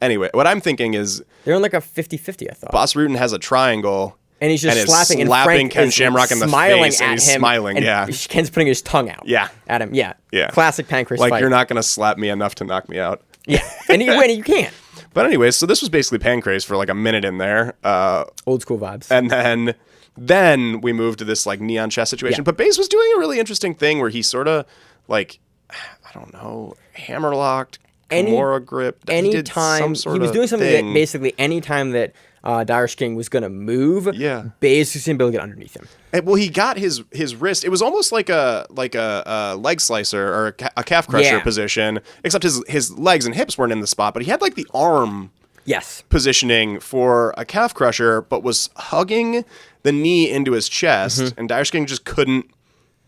S3: Anyway. What I'm thinking is
S2: they're in like a 50-50. I thought
S3: Boss Reuben has a triangle.
S2: And he's just slapping and Frank
S3: Ken Shamrock in the face, and he's smiling.
S2: And Ken's putting his tongue out. At him. Yeah. Classic Pancrase fight.
S3: Like you're not gonna slap me enough to knock me out.
S2: Yeah, and you can't.
S3: But anyway, so this was basically Pancrase for like a minute in there.
S2: Old school vibes.
S3: And then we moved to this like neon chest situation. Yeah. But Baez was doing a really interesting thing where he sort of like, I don't know, hammerlocked, Kimura Grip.
S2: Anytime he was doing something that basically anytime that Dyerschking was going to move, Baez was going to be able to get underneath him.
S3: Well, he got his wrist. It was almost like a leg slicer or a calf crusher position, except his legs and hips weren't in the spot, but he had like the arm positioning for a calf crusher, but was hugging the knee into his chest, and Dyerschking just couldn't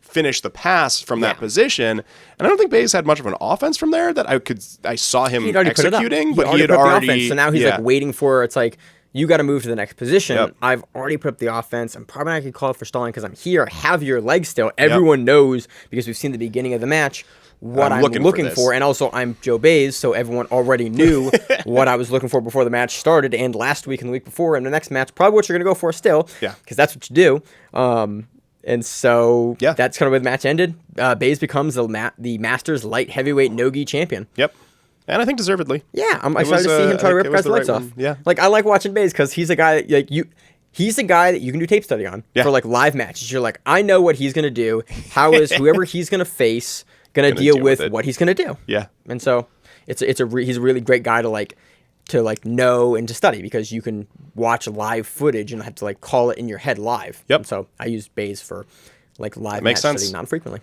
S3: finish the pass from that position. And I don't think Baez had much of an offense from there that I saw him executing, but he had already...
S2: So now he's like waiting for, it's like, You got to move to the next position.
S3: Yep.
S2: I've already put up the offense. I'm probably not going to call it for stalling because I'm here. I have your leg still. Everyone knows because we've seen the beginning of the match what I'm looking for. And also, I'm Joe Bays, so everyone already knew what I was looking for before the match started. And last week and the week before, and the next match, probably what you're going to go for still.
S3: Yeah.
S2: Because that's what you do. And so that's kind of where the match ended. Bays becomes the Masters light heavyweight Nogi champion.
S3: Yep. And I think deservedly.
S2: Yeah, I'm excited to see him try to rip guys' lights off.
S3: Yeah.
S2: Like, I like watching Bays because he's a guy that, he's a guy that you can do tape study on for, like, live matches. You're like, I know what he's going to do. How is whoever he's going to face going to deal with what he's going to do?
S3: Yeah.
S2: And so he's a really great guy to know and to study because you can watch live footage and have to, like, call it in your head live.
S3: Yep.
S2: And so I use Bays for, like, live
S3: makes
S2: match
S3: sense.
S2: study non-frequently.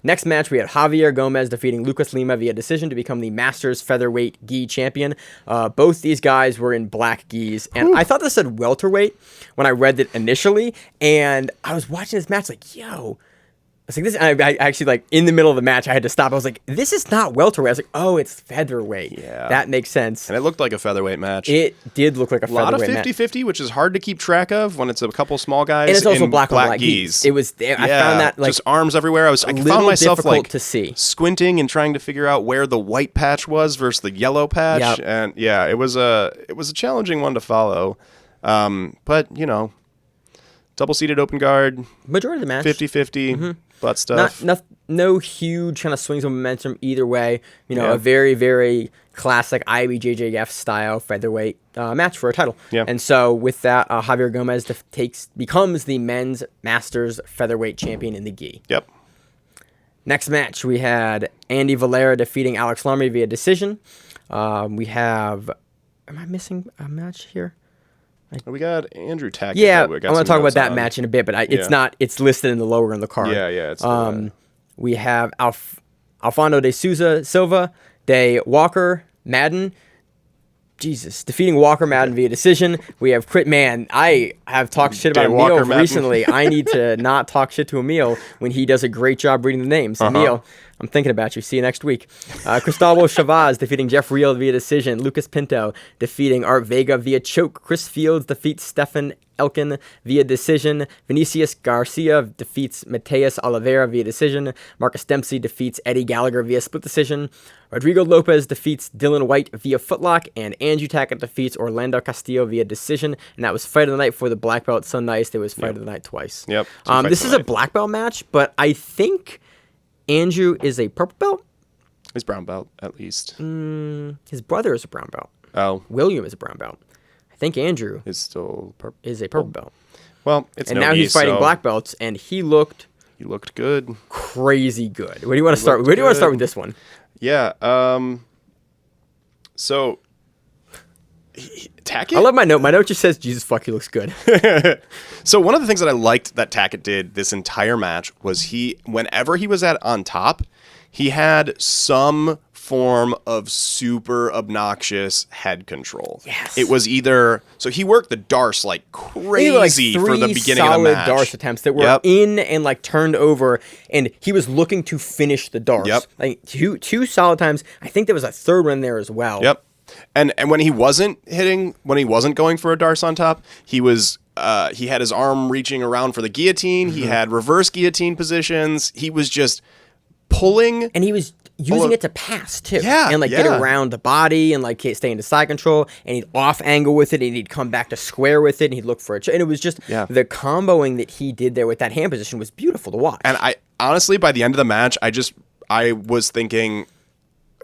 S2: Next match, we had Javier Gomez defeating Lucas Lima via decision to become the Masters featherweight gi champion. Both these guys were in black gis, and I thought this said welterweight when I read it initially, and I was watching this match like, yo, I was like, this. I actually, like, in the middle of the match, I had to stop. I was like, this is not welterweight. I was like, oh, it's featherweight.
S3: Yeah.
S2: That makes sense.
S3: And it looked like a featherweight match.
S2: It did look like a featherweight match.
S3: A lot of 50-50, which is hard to keep track of when it's a couple small guys.
S2: And it's also
S3: in
S2: black on black
S3: gis.
S2: It was. I found that, like,
S3: just arms everywhere. I found myself
S2: difficult
S3: like
S2: to see,
S3: squinting and trying to figure out where the white patch was versus the yellow patch.
S2: Yep.
S3: And yeah, it was a challenging one to follow. But double-seated open guard,
S2: majority of the match,
S3: 50-50, butt stuff.
S2: No huge kind of swings of momentum either way. A very, very classic IBJJF style featherweight match for a title.
S3: Yeah.
S2: And so with that, Javier Gomez becomes the men's Masters featherweight champion in the gi.
S3: Yep.
S2: Next match, we had Andy Valera defeating Alex Larmy via decision. We have... Am I missing a match here?
S3: We got Andrew Tackett.
S2: Yeah, I'm going to talk about that match in a bit, but it's not. It's listed in the lower in the card.
S3: Yeah. It's
S2: we have Alfonso de Silva, de Walker Madden. Jesus, defeating Walker Madden via decision. We have Crit Man. I have talked shit about Emil recently. I need to not talk shit to Emil when he does a great job reading the names. Emil, I'm thinking about you. See you next week. Cristóbal Chavez defeating Jeff Reel via decision. Lucas Pinto defeating Art Vega via choke. Chris Fields defeats Stefan Elkin via decision. Vinicius Garcia defeats Mateus Oliveira via decision. Marcus Dempsey defeats Eddie Gallagher via split decision. Rodrigo Lopez defeats Dylan White via footlock. And Andrew Tackett defeats Orlando Castillo via decision. And that was fight of the night for the black belt. So nice. There was fight of the night twice.
S3: Yep.
S2: This is a black belt match, but I think Andrew is a purple belt.
S3: He's brown belt, at least.
S2: His brother is a brown belt.
S3: Oh.
S2: William is a brown belt. I think Andrew
S3: is still
S2: is a purple belt.
S3: Well, it's
S2: and now he's fighting black belts, and he looked
S3: good,
S2: crazy good. Where do you want to start? Where do you want to start with this one?
S3: Yeah. So Tackett.
S2: I love my note. My note just says, "Jesus fuck, he looks good."
S3: So one of the things that I liked that Tackett did this entire match was whenever he was on top, he had some form of super obnoxious head control.
S2: Yes.
S3: It was so he worked the darce like crazy for the beginning of the match.
S2: Solid darce attempts that were in and like turned over, and he was looking to finish the darce.
S3: Yep.
S2: Like two solid times. I think there was a third one there as well.
S3: Yep. And when he wasn't going for a darce on top, he had his arm reaching around for the guillotine. He had reverse guillotine positions. He was just pulling,
S2: and he was using it to pass too.
S3: Yeah,
S2: and get around the body and like stay into side control, and he'd off angle with it, and he'd come back to square with it, and he'd look for it. And it was just the comboing that he did there with that hand position was beautiful to watch.
S3: And I honestly, by the end of the match, I was thinking,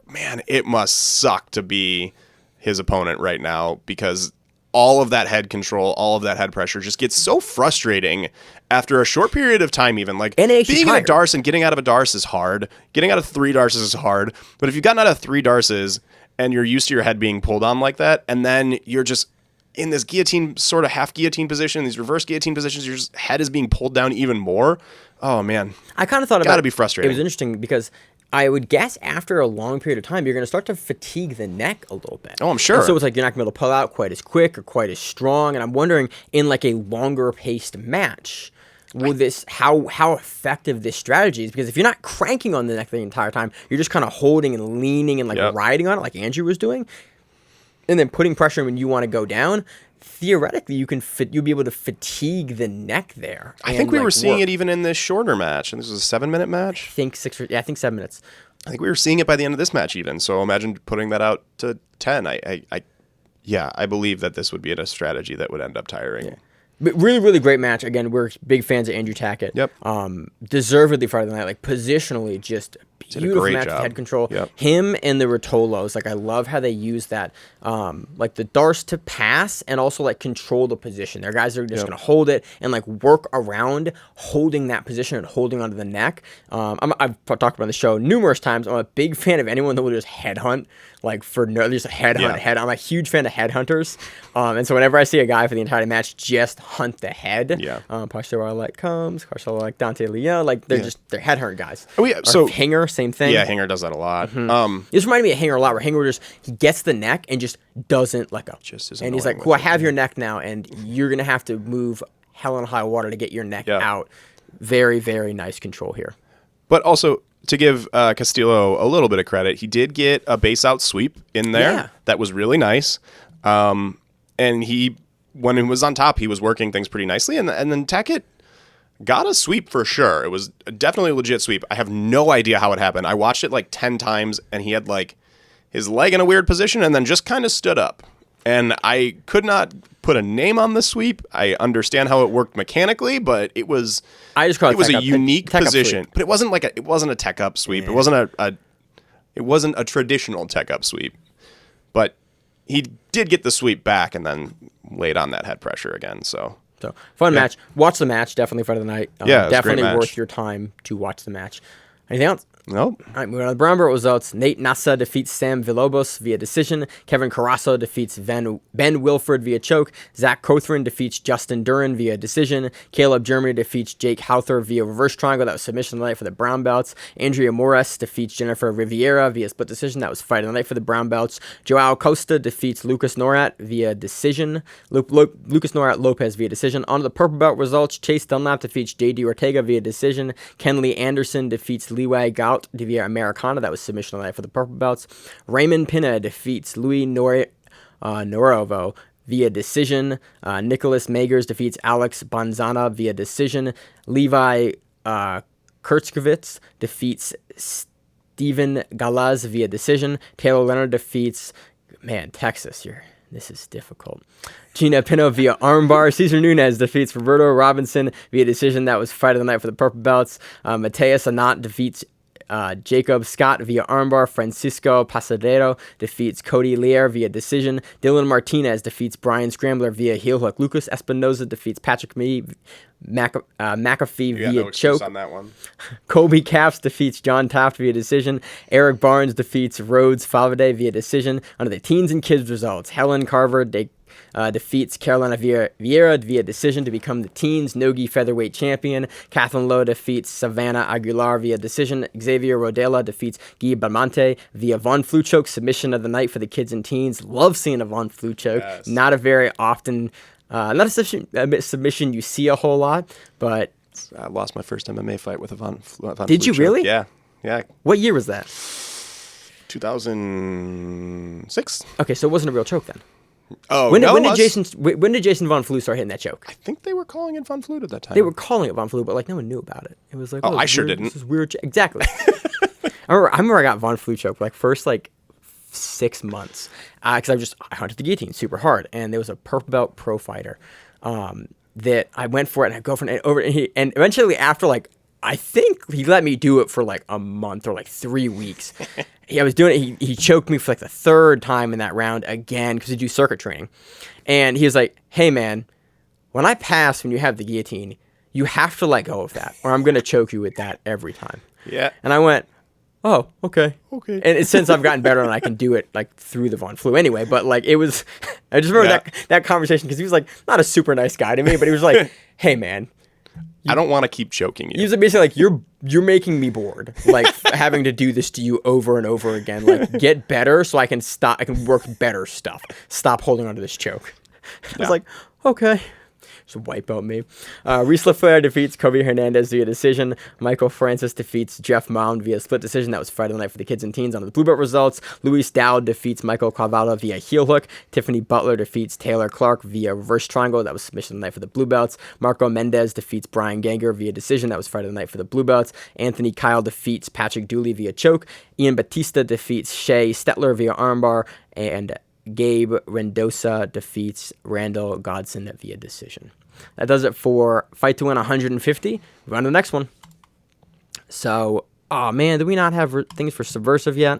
S3: man, it must suck to be his opponent right now, because all of that head control, all of that head pressure just gets so frustrating after a short period of time even. Like, being in a darce and getting out of a darce is hard. Getting out of 3 darces is hard. But if you've gotten out of 3 darces and you're used to your head being pulled on like that, and then you're just in this guillotine, sort of half guillotine position, these reverse guillotine positions, your head is being pulled down even more. Oh, man.
S2: I kind of thought about it.
S3: Gotta be frustrating.
S2: It was interesting because I would guess after a long period of time, you're going to start to fatigue the neck a little bit.
S3: Oh, I'm sure.
S2: And so it's like you're not going to be able to pull out quite as quick or quite as strong. And I'm wondering, in like a longer paced match, how effective this strategy is. Because if you're not cranking on the neck the entire time, you're just kind of holding and leaning and riding on it like Andrew was doing, and then putting pressure when you want to go down, theoretically you'd be able to fatigue the neck there.
S3: I think we were seeing it even in this shorter match, and this was a 7-minute match.
S2: I think 7 minutes.
S3: I think we were seeing it by the end of this match even. So imagine putting that out to 10. I believe that this would be a strategy that would end up tiring.
S2: Yeah. But really, really great match. Again, we're big fans of Andrew Tackett.
S3: Yep.
S2: Deservedly Friday night. Like, positionally, just beautiful match with head control.
S3: Yep.
S2: Him and the Rotolos. Like, I love how they use that. Like, the darts to pass and also, like, control the position. They're guys that are just going to hold it and, like, work around holding that position and holding onto the neck. I've talked about on the show numerous times. I'm a big fan of anyone that will just headhunt. Like, just a headhunt. I'm a huge fan of headhunters. And so whenever I see a guy for the entire match just hunt the head, Pashawar like Combs, Pashawar like Dante Leon, like they're headhunt guys.
S3: Oh yeah, so
S2: Hanger, same thing.
S3: Yeah, Hanger does that a lot.
S2: This reminded me of Hanger a lot, where Hanger he gets the neck and just doesn't let go. And he's like, "Cool, I have your neck now, and you're gonna have to move hell and high water to get your neck out." Very, very nice control here.
S3: But also, to give Castillo a little bit of credit, he did get a base out sweep in there that was really nice. And when he was on top, he was working things pretty nicely. And then Tackett got a sweep for sure. It was definitely a legit sweep. I have no idea how it happened. I watched it like 10 times, and he had like his leg in a weird position and then just kind of stood up. And I could not put a name on the sweep. I understand how it worked mechanically, but it was a unique position. But it wasn't a tech up sweep. Yeah. It wasn't a traditional tech up sweep. But he did get the sweep back and then laid on that head pressure again. So
S2: fun match. Watch the match. Definitely Friday night. Definitely worth your time to watch the match. Anything else?
S3: Nope.
S2: All right, moving on to the brown belt results. Nate Nassa defeats Sam Villalobos via decision. Kevin Carrasso defeats Ben Wilford via choke. Zach Cothran defeats Justin Duran via decision. Caleb Germany defeats Jake Houther via reverse triangle. That was submission tonight for the brown belts. Andrea Morris defeats Jennifer Rivera via split decision. That was fight of the night for the brown belts. Joao Costa defeats Lucas Norat via decision. Lucas Norat Lopez via decision. On to the purple belt results. Chase Dunlap defeats J.D. Ortega via decision. Kenley Anderson defeats Liwei Gout via Americana. That was submission tonight for the purple belts. Raymond Pina defeats Louis Norovo via decision. Nicholas Magers defeats Alex Bonzana via decision. Levi Kurtzkowitz defeats Steven Galaz via decision. Taylor Leonard defeats Texas. This is difficult. Gina Pino via armbar. Cesar Nunez defeats Roberto Robinson via decision. That was fight of the night for the purple belts. Mateus Anat defeats Jacob Scott via armbar. Francisco Pasadero defeats Cody Lear via decision. Dylan Martinez defeats Brian Scrambler via heel hook. Lucas Espinoza defeats Patrick McAfee via choke.
S3: On that one.
S2: Colby Caps defeats John Taft via decision. Eric Barnes defeats Rhodes Favade via decision. Under the teens and kids results, Helen Carver defeats Carolina Vieira via decision to become the teens Nogi featherweight champion. Catherine Lowe defeats Savannah Aguilar via decision. Xavier Rodela defeats Guy Belmonte via Von Fluchoke submission of the night for the kids and teens. Love seeing a Von Fluchoke. Yes. Not a very often, not a submission you see a whole lot, but
S3: I lost my first MMA fight with a Von Fluchoke.
S2: Did you really?
S3: Yeah.
S2: What year was that?
S3: 2006.
S2: Okay, so it wasn't a real choke then.
S3: Oh,
S2: when did Jason Von Flue start hitting that choke?
S3: I think they were calling it Von Flue at that time.
S2: They were calling it Von Flue, but like no one knew about it. It was like,
S3: I sure
S2: weird,
S3: didn't.
S2: This is weird. Exactly. I remember I got Von Flue choke like first 6 months because I hunted the guillotine super hard, and there was a purple belt pro fighter that I went for it, and I go for it and eventually after I think he let me do it for a month or 3 weeks. I was doing it. He choked me for the third time in that round again because we do circuit training. And he was like, "Hey, man, when I pass, when you have the guillotine, you have to let go of that or I'm going to choke you with that every time."
S3: Yeah.
S2: And I went, "Oh, okay." And since I've gotten better and I can do it through the Von Flue anyway, but it was, I just remember that conversation because he was not a super nice guy to me, but he was like, "Hey, man,
S3: I don't want to keep choking you."
S2: He was basically you're making me bored, having to do this to you over and over again. Get better so I can stop. I can work better stuff. Stop holding onto this choke. I was like, okay, Just wipe out me. Reese Lafleur defeats Kobe Hernandez via decision. Michael Francis defeats Jeff Mound via split decision. That was Friday night for the kids and teens. On the blue belt results, Luis Dowd defeats Michael Carvalho via heel hook. Tiffany Butler defeats Taylor Clark via reverse triangle. That was submission night for the blue belts. Marco Mendez defeats Brian Ganger via decision. That was Friday night for the blue belts. Anthony Kyle defeats Patrick Dooley via choke. Ian Batista defeats Shea Stetler via armbar. And Gabe Rendosa defeats Randall Godson via decision. That does it for Fight to Win 150. We're on to the next one. So, oh man, do we not have things for Subversive yet?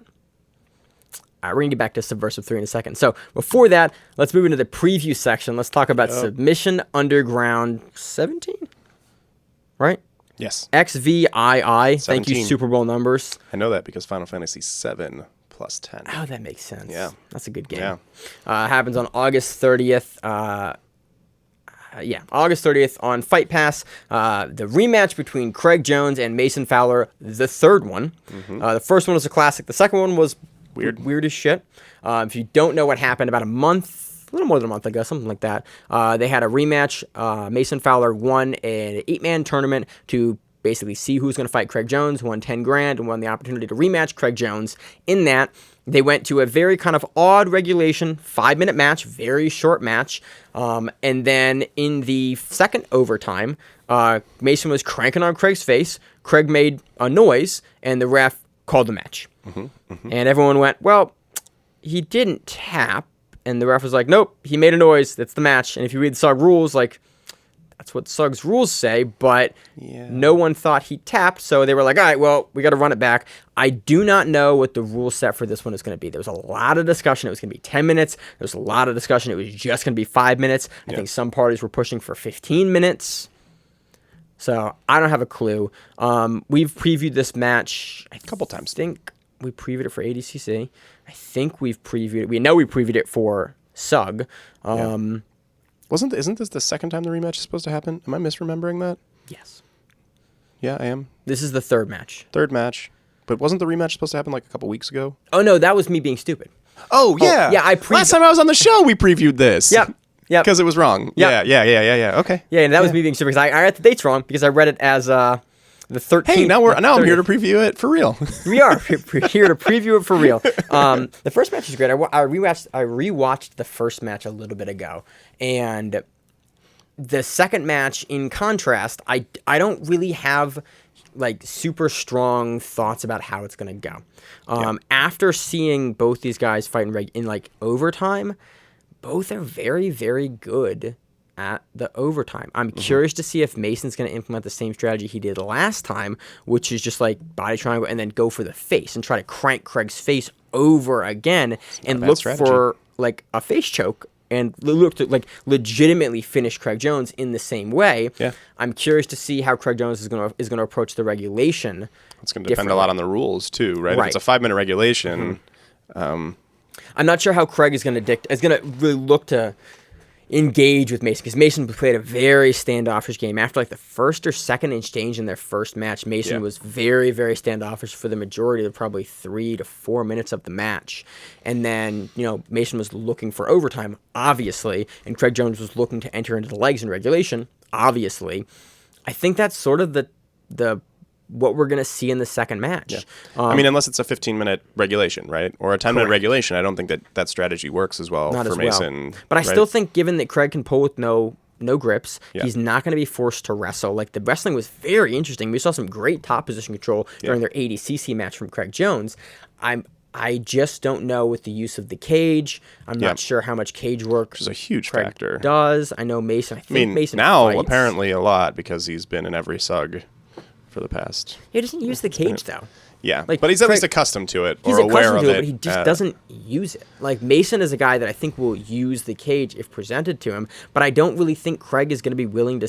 S2: All right, we're going to get back to Subversive 3 in a second. So, before that, let's move into the preview section. Let's talk about Submission Underground 17? Right?
S3: Yes.
S2: XVII. Thank you,
S3: 17.
S2: Super Bowl numbers.
S3: I know that because Final Fantasy 7 plus 10.
S2: Oh, that makes sense.
S3: Yeah.
S2: That's a good game.
S3: Yeah.
S2: Happens on August 30th. August 30th on Fight Pass. The rematch between Craig Jones and Mason Fowler, the third one. The first one was a classic. The second one was weird as shit. If you don't know what happened, about a little more than a month ago, something like that, they had a rematch. Mason Fowler won an 8-man tournament to basically see who's going to fight Craig Jones, won 10 grand, and won the opportunity to rematch Craig Jones. In that, they went to a very kind of odd regulation, 5-minute match, very short match. And then in the second overtime, Mason was cranking on Craig's face. Craig made a noise, and the ref called the match. And everyone went, well, he didn't tap. And the ref was like, nope, he made a noise. That's the match. And if you read the SUG rules, like, that's what SUG's rules say, but no one thought he tapped, so they were like, all right, well, we got to run it back. I do not know what the rule set for this one is going to be. There was a lot of discussion. It was going to be 10 minutes. There was a lot of discussion. It was just going to be 5 minutes. I think some parties were pushing for 15 minutes. So I don't have a clue. We've previewed this match a couple times. I think we previewed it for ADCC. I think we've previewed it. We know we previewed it for SUG.
S3: Isn't this the second time the rematch is supposed to happen? Am I misremembering that?
S2: Yes.
S3: Yeah, I am.
S2: This is the third match.
S3: Third match. But wasn't the rematch supposed to happen like a couple weeks ago?
S2: Oh, no, that was me being stupid.
S3: Oh, yeah.
S2: Yeah,
S3: last time I was on the show, we previewed this.
S2: Yep.
S3: Because it was wrong.
S2: Yep.
S3: Yeah. Okay.
S2: Yeah, and that was me being stupid because I got the dates wrong because I read it as the 13th.
S3: Hey, now I'm here to preview it for real.
S2: We are here to preview it for real. The first match is great. I rewatched the first match a little bit ago, and the second match, in contrast, I don't really have like super strong thoughts about how it's gonna go. After seeing both these guys fight in like overtime, both are very, very good at the overtime. I'm curious to see if Mason's going to implement the same strategy he did last time, which is just like body triangle and then go for the face and try to crank Craig's face over again and look for like a face choke and look to like legitimately finish Craig Jones in the same way.
S3: Yeah.
S2: I'm curious to see how Craig Jones is going to approach the regulation.
S3: It's going to depend a lot on the rules too, right? If it's a 5-minute regulation.
S2: I'm not sure how Craig is going to really look to engage with Mason, because Mason played a very standoffish game. After like the first or second exchange in their first match, Mason was very, very standoffish for the majority of probably 3 to 4 minutes of the match. And then, Mason was looking for overtime, obviously, and Craig Jones was looking to enter into the legs in regulation, obviously. I think that's sort of the what we're going to see in the second match.
S3: Yeah. Unless it's a 15-minute regulation, right? Or a 10-minute regulation, I don't think that strategy works as well for Mason.
S2: But I still think, given that Craig can pull with no grips, he's not going to be forced to wrestle. Like, the wrestling was very interesting. We saw some great top position control during their ADCC match from Craig Jones. I just don't know with the use of the cage. I'm not sure how much cage work
S3: which is a huge
S2: Craig
S3: factor
S2: does. I know Mason. Mason
S3: now
S2: fights.
S3: Apparently a lot because he's been in every SUG for the past.
S2: He doesn't use the cage though.
S3: Yeah,
S2: like,
S3: but he's at least accustomed to it or
S2: he's
S3: aware
S2: accustomed
S3: of
S2: to
S3: it.
S2: But he just doesn't use it. Like, Mason is a guy that I think will use the cage if presented to him, but I don't really think Craig is going to be willing to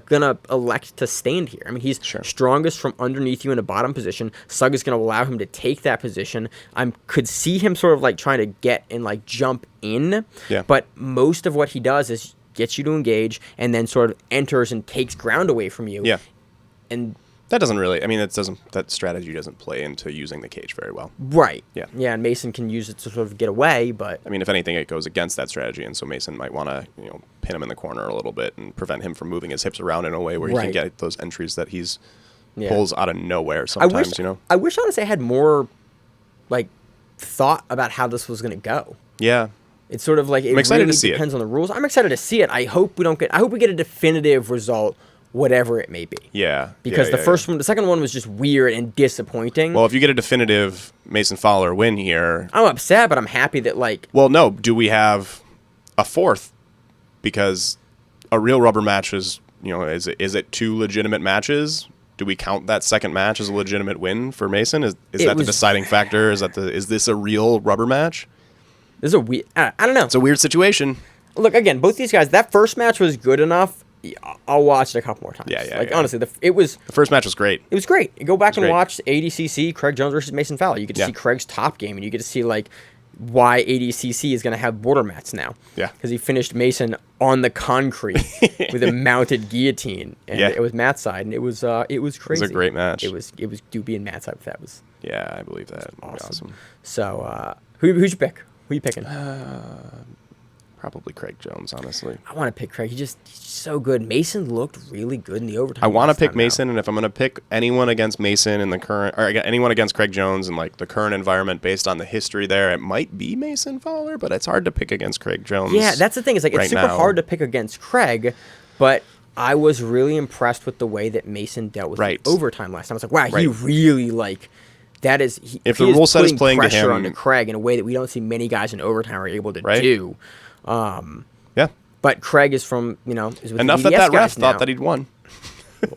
S2: going to elect to stand here. I mean, he's strongest from underneath you in a bottom position. SUG is going to allow him to take that position. I could see him sort of like trying to get and like jump in, but most of what he does is gets you to engage and then sort of enters and takes ground away from you.
S3: Yeah.
S2: And
S3: That doesn't really. I mean, that strategy doesn't play into using the cage very well.
S2: Right.
S3: Yeah.
S2: Yeah, and Mason can use it to sort of get away, but
S3: I mean, if anything, it goes against that strategy, and so Mason might want to, pin him in the corner a little bit and prevent him from moving his hips around in a way where he can
S2: Right.
S3: get those entries that he's
S2: yeah.
S3: pulls out of nowhere sometimes.
S2: I wish honestly I had more like thought about how this was going to go.
S3: Yeah.
S2: It's sort of like it
S3: I'm excited
S2: really
S3: to see
S2: depends on the rules. I'm excited to see it. I hope we get a definitive result, whatever it may be.
S3: Yeah.
S2: Because the second one was just weird and disappointing.
S3: Well, if you get a definitive Mason Fowler win here,
S2: I'm upset, but I'm happy that like.
S3: well, no, do we have a fourth? Because a real rubber match is, is it 2 legitimate matches? Do we count that second match as a legitimate win for Mason? Is that the deciding factor? Is this a real rubber match?
S2: This is a weird. I don't know.
S3: It's a weird situation.
S2: Look, again, both these guys. That first match was good enough. I'll watch it a couple more times.
S3: Yeah.
S2: Honestly, the
S3: first match was great.
S2: It was great. You go back and
S3: great.
S2: watch ADCC, Craig Jones versus Mason Fowler. You get to
S3: Yeah.
S2: see Craig's top game, and you get to see like why ADCC is going to have border mats now.
S3: Yeah.
S2: Because he finished Mason on the concrete with a mounted guillotine, and it was mat side, and it was crazy. It was
S3: a great match.
S2: It was Doobie and mat side. That was
S3: Yeah, I believe that. Awesome.
S2: So who'd you pick? Who you picking?
S3: Probably Craig Jones, honestly.
S2: I want to pick Craig. He's just so good. Mason looked really good in the overtime.
S3: I want to
S2: last
S3: pick
S2: time
S3: Mason,
S2: out.
S3: and if I'm going to pick anyone against Mason in the current, or anyone against Craig Jones in like the current environment based on the history there, it might be Mason Fowler, but it's hard to pick against Craig Jones.
S2: Yeah, that's the thing. It's like
S3: right
S2: it's super
S3: now.
S2: hard to pick against Craig, but I was really impressed with the way that Mason dealt with
S3: Right.
S2: the overtime last time. I was like, wow, he
S3: Right.
S2: really like that is.
S3: If
S2: he
S3: the rule set is
S2: putting
S3: playing to
S2: pressure
S3: him-
S2: onto Craig in a way that we don't see many guys in overtime are able to
S3: Right.
S2: do.
S3: Yeah.
S2: But Craig is from is with
S3: Enough
S2: the
S3: that
S2: VDS
S3: that ref
S2: guys now.
S3: thought that he'd won.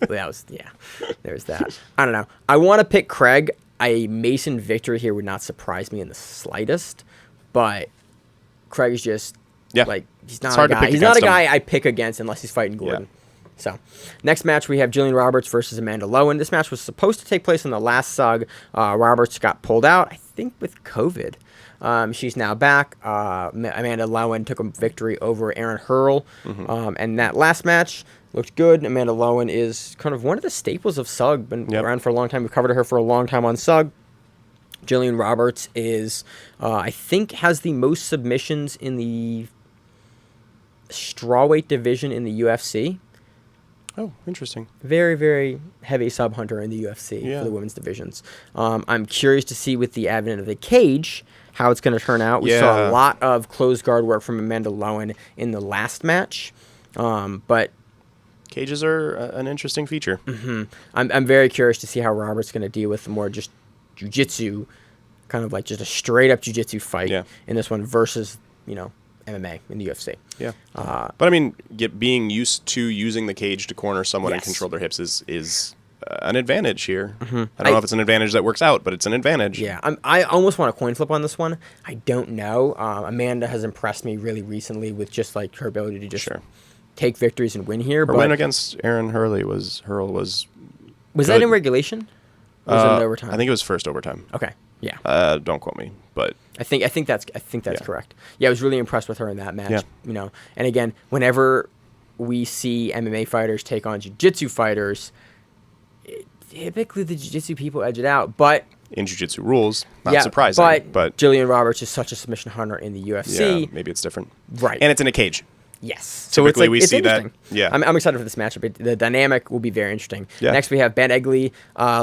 S2: That was there's that. I don't know. I want to pick Craig. A Mason victory here would not surprise me in the slightest, but Craig is just like he's not
S3: It's
S2: a
S3: hard to
S2: guy.
S3: pick
S2: He's not a
S3: against him.
S2: guy I pick against unless he's fighting Gordon. So, next match we have Julian Roberts versus Amanda Lowen. This match was supposed to take place in the last SUG. Roberts got pulled out, I think, with COVID. She's now back. Amanda Lowen took a victory over Aaron Hurl. And that last match looked good. Amanda Lowen is kind of one of the staples of SUG. Been around for a long time. We've covered her for a long time on SUG. Julian Roberts is, I think, has the most submissions in the strawweight division in the UFC.
S3: Oh, interesting.
S2: Very, very heavy sub hunter in the UFC for the women's divisions. I'm curious to see with the advent of the cage how it's going to turn out. We saw a lot of closed guard work from Amanda Lowen in the last match, but
S3: Cages are an interesting feature.
S2: I'm very curious to see how Robert's going to deal with more just jiu-jitsu, kind of like just a straight up jiu-jitsu fight in this one versus MMA in the UFC.
S3: Yeah. But I mean, being used to using the cage to corner someone and control their hips is an advantage here. I don't know if it's an advantage that works out, but it's an advantage.
S2: Yeah, I almost want a coin flip on this one. I don't know. Amanda has impressed me really recently with just like her ability to just take victories and win here.
S3: Her win against Aaron Hurl was
S2: that in regulation? Or was it in overtime?
S3: I think it was first overtime.
S2: Okay. Yeah.
S3: Don't quote me, but
S2: I think that's correct. Yeah, I was really impressed with her in that match.
S3: Yeah.
S2: And again, whenever we see MMA fighters take on jiu-jitsu fighters, typically the jiu-jitsu people edge it out. But
S3: in jiu-jitsu rules, not surprising. But
S2: Julian Roberts is such a submission hunter in the UFC.
S3: Yeah, maybe it's different.
S2: Right.
S3: And it's in a cage.
S2: Yes.
S3: So typically we see that.
S2: Yeah. I'm excited for this matchup. The dynamic will be very interesting.
S3: Yeah.
S2: Next we have Ben Egley.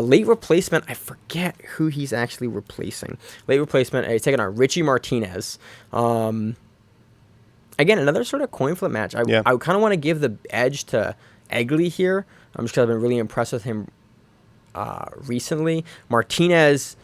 S2: Late replacement. I forget who he's actually replacing. Late replacement. He's taking on Richie Martinez. Again, another sort of coin flip match. I kind of want to give the edge to Egley here. Just because I've been really impressed with him recently. Martinez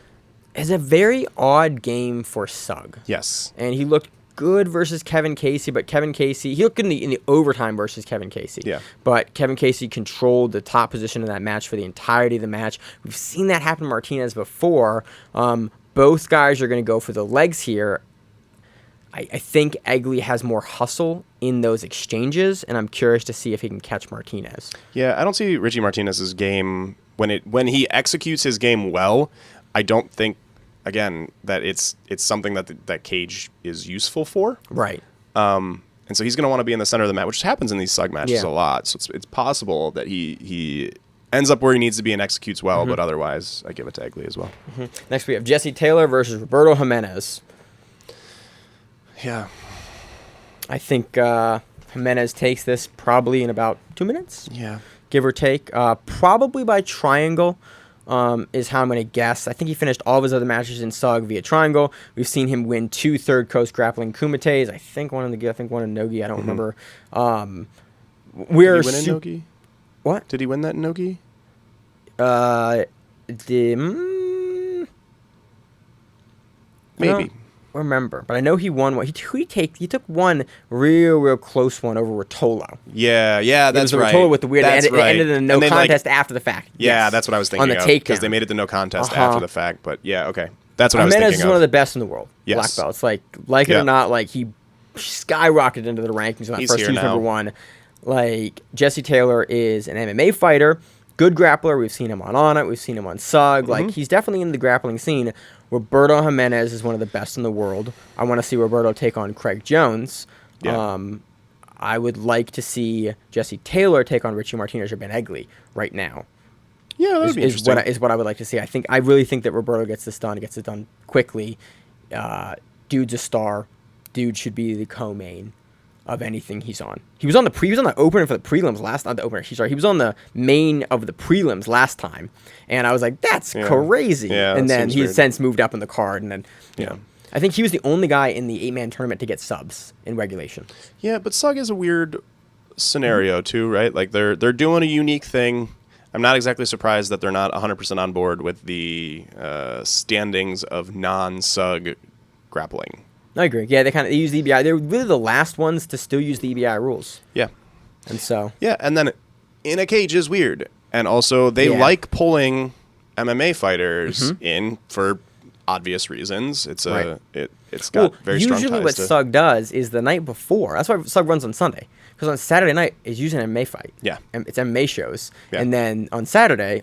S2: is a very odd game for SUG.
S3: Yes.
S2: And he looked good versus Kevin Casey, but Kevin Casey, he looked good in the overtime versus Kevin Casey.
S3: Yeah.
S2: But Kevin Casey controlled the top position in that match for the entirety of the match. We've seen that happen to Martinez before. Both guys are going to go for the legs here. I think Egley has more hustle in those exchanges, and I'm curious to see if he can catch Martinez.
S3: Yeah, I don't see Richie Martinez's game when he executes his game well. I don't think, again, that it's something that cage is useful for.
S2: Right.
S3: And so he's going to want to be in the center of the mat, which happens in these SUG matches a lot. So it's possible that he ends up where he needs to be and executes well, but otherwise, I give it to Egli as well.
S2: Next, we have Jesse Taylor versus Roberto Jimenez.
S3: Yeah.
S2: I think Jimenez takes this probably in about 2 minutes.
S3: Yeah.
S2: Give or take. Probably by triangle is how I'm going to guess. I think he finished all of his other matches in SUG via triangle. We've seen him win 2 third coast grappling kumites. I think one in Nogi. I don't remember.
S3: Did he win in Nogi?
S2: What?
S3: Did he win that in Nogi? Maybe.
S2: Remember, but I know he won one. He took one real close one over Rotolo.
S3: Yeah, that's
S2: it was
S3: right.
S2: Rotolo with the weird.
S3: That's
S2: it ended in a no contest after the fact.
S3: Yeah,
S2: Yes.
S3: that's what I was thinking
S2: on the
S3: of.
S2: takedown
S3: Because they made it to no contest after the fact. But yeah, okay. That's what I was
S2: Jimenez
S3: thinking
S2: is
S3: of.
S2: one of the best in the world.
S3: Yes.
S2: Black belts, like it or not, like he skyrocketed into the rankings when
S3: He's
S2: first
S3: here
S2: he was
S3: now.
S2: number 1. Like Jesse Taylor is an MMA fighter, good grappler. We've seen him on it. We've seen him on SUG. Like he's definitely in the grappling scene. Roberto Jimenez is one of the best in the world. I want to see Roberto take on Craig Jones.
S3: Yeah.
S2: I would like to see Jesse Taylor take on Richie Martinez or Ben Egli right now.
S3: Yeah, that would be interesting.
S2: Is what I would like to see. I really think that Roberto gets this done. Gets it done quickly. Dude's a star. Dude should be the co-main of anything he's on. He was on the opener for the prelims last. Not the opener. He was on the main of the prelims last time, and I was like, that's crazy.
S3: Yeah,
S2: and
S3: that
S2: then
S3: seems
S2: he's
S3: weird.
S2: since moved up in the card, and then I think he was the only guy in the 8-man tournament to get subs in regulation.
S3: Yeah, but SUG is a weird scenario too, right? Like they're doing a unique thing. I'm not exactly surprised that they're not 100% on board with the standings of non-SUG grappling.
S2: I agree. Yeah, they use the EBI. They're really the last ones to still use the EBI rules.
S3: Yeah.
S2: And so.
S3: Yeah, and then in a cage is weird. And also they like pulling MMA fighters in for obvious reasons. It's it's got very strong ties.
S2: Usually what SUG does is the night before. That's why SUG runs on Sunday. Because on Saturday night is usually an MMA fight.
S3: Yeah.
S2: And it's MMA shows.
S3: Yeah.
S2: And then on Sunday,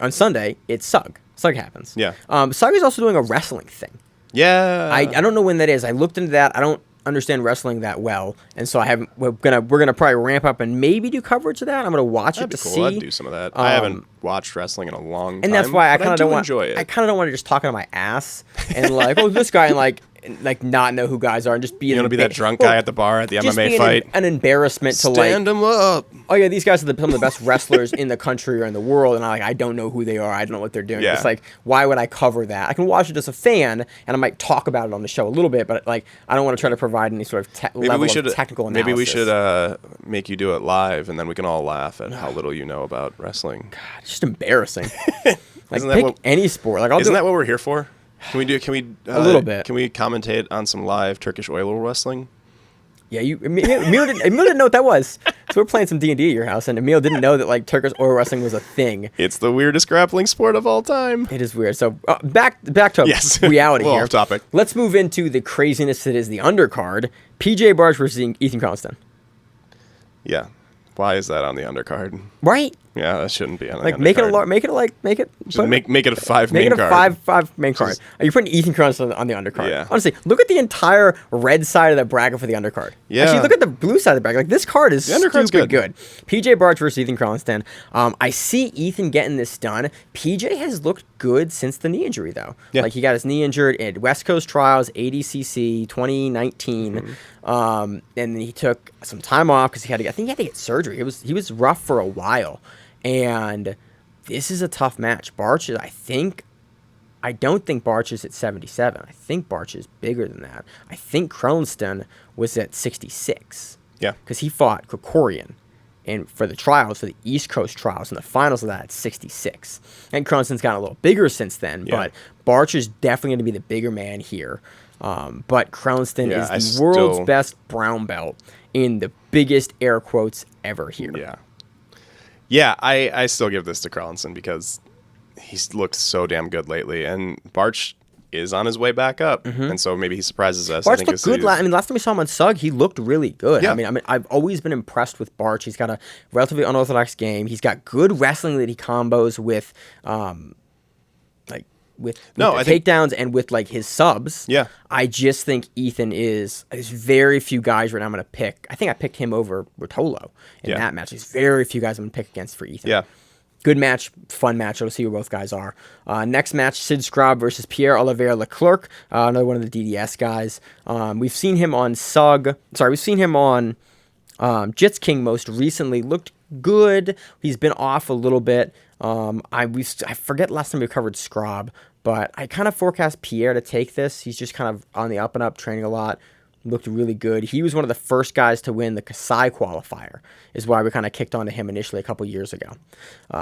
S2: it's SUG. SUG happens.
S3: Yeah.
S2: SUG is also doing a wrestling thing.
S3: Yeah.
S2: I don't know when that is. I looked into that. I don't understand wrestling that well, and so we're gonna probably ramp up and maybe do coverage of that. I'm gonna watch
S3: That'd
S2: it to
S3: be cool.
S2: see.
S3: I'd do some of that. I haven't watched wrestling in a long time.
S2: And that's why I
S3: but
S2: kind of don't want.
S3: enjoy it.
S2: I kind of don't want to just talk out of my ass and like, oh, this guy, and like not know who guys are and just be.
S3: You want to be that drunk guy at the bar at the MMA fight?
S2: An embarrassment to
S3: Stand them up.
S2: Oh yeah, these guys are some of the best wrestlers in the country or in the world, and I don't know who they are. I don't know what they're doing.
S3: Yeah.
S2: It's like, why would I cover that? I can watch it as a fan, and I might talk about it on the show a little bit, but like, I don't want to try to provide any sort of level of technical analysis.
S3: Maybe we should make you do it live, and then we can all laugh at how little you know about wrestling.
S2: God, it's just embarrassing. Like,
S3: Isn't
S2: pick any sport. Like,
S3: isn't that what we're here for? Can we
S2: a little bit?
S3: Can we commentate on some live Turkish oil wrestling?
S2: Yeah, Emil didn't know what that was. So we're playing some D&D at your house, and Emil didn't know that like Turkish oil wrestling was a thing.
S3: It's the weirdest grappling sport of all time.
S2: It is weird. So back to reality
S3: Well,
S2: here.
S3: off topic.
S2: Let's move into the craziness that is the undercard. PJ Barge versus Ethan Constant.
S3: Yeah. Why is that on the undercard?
S2: Right?
S3: Yeah, that shouldn't be on the
S2: Like
S3: undercard.
S2: make it
S3: Make it a 5
S2: Make
S3: main
S2: it a
S3: card.
S2: five main card. Are you putting Ethan Constant on the undercard?
S3: Yeah.
S2: Honestly, look at the entire red side of the bracket for the undercard.
S3: Yeah.
S2: Actually, look at the blue side of the bracket. Like, this card is
S3: The undercard's
S2: stupid
S3: good.
S2: PJ Barge versus Ethan Constant. I see Ethan getting this done. PJ has looked good since the knee injury, though.
S3: Yeah.
S2: Like, he got his knee injured at West Coast Trials, ADCC 2019. And then he took some time off because I think he had to get surgery. He was rough for a while. And this is a tough match. Barge is, I don't think Barge is at 77. I think Barge is bigger than that. I think Kronston was at 66.
S3: Yeah.
S2: Because he fought Krikorian for the trials, for the East Coast trials, and the finals of that at 66. And Kronston's gotten a little bigger since then,
S3: Yeah.
S2: but Barge is definitely going to be the bigger man here. But Kronston
S3: Yeah,
S2: is the world's best brown belt in the biggest air quotes ever here.
S3: Yeah. Yeah, I still give this to Carlson because he's looked so damn good lately, and Barge is on his way back up, and so maybe he surprises us.
S2: Barge looked good. Last time we saw him on SUG, he looked really good.
S3: Yeah.
S2: I mean, I've always been impressed with Barge. He's got a relatively unorthodox game. He's got good wrestling that he combos with, I think takedowns and with like his subs.
S3: Yeah.
S2: I just think Ethan is. There's very few guys right now I'm going to pick. I think I picked him over Rotolo in that match. There's very few guys I'm going to pick against for Ethan.
S3: Yeah.
S2: Good match, fun match. We'll see where both guys are. Next match, Sid Scrab versus Pierre Oliveira Leclerc, another one of the DDS guys. We've seen him on SUG. Sorry, we've seen him on Jits King most recently. Looked good. He's been off a little bit. I forget last time we covered Scrab, but I kind of forecast Pierre to take this. He's just kind of on the up and up, training a lot. Looked really good. He was one of the first guys to win the Kasai qualifier, is why we kind of kicked on to him initially a couple years ago.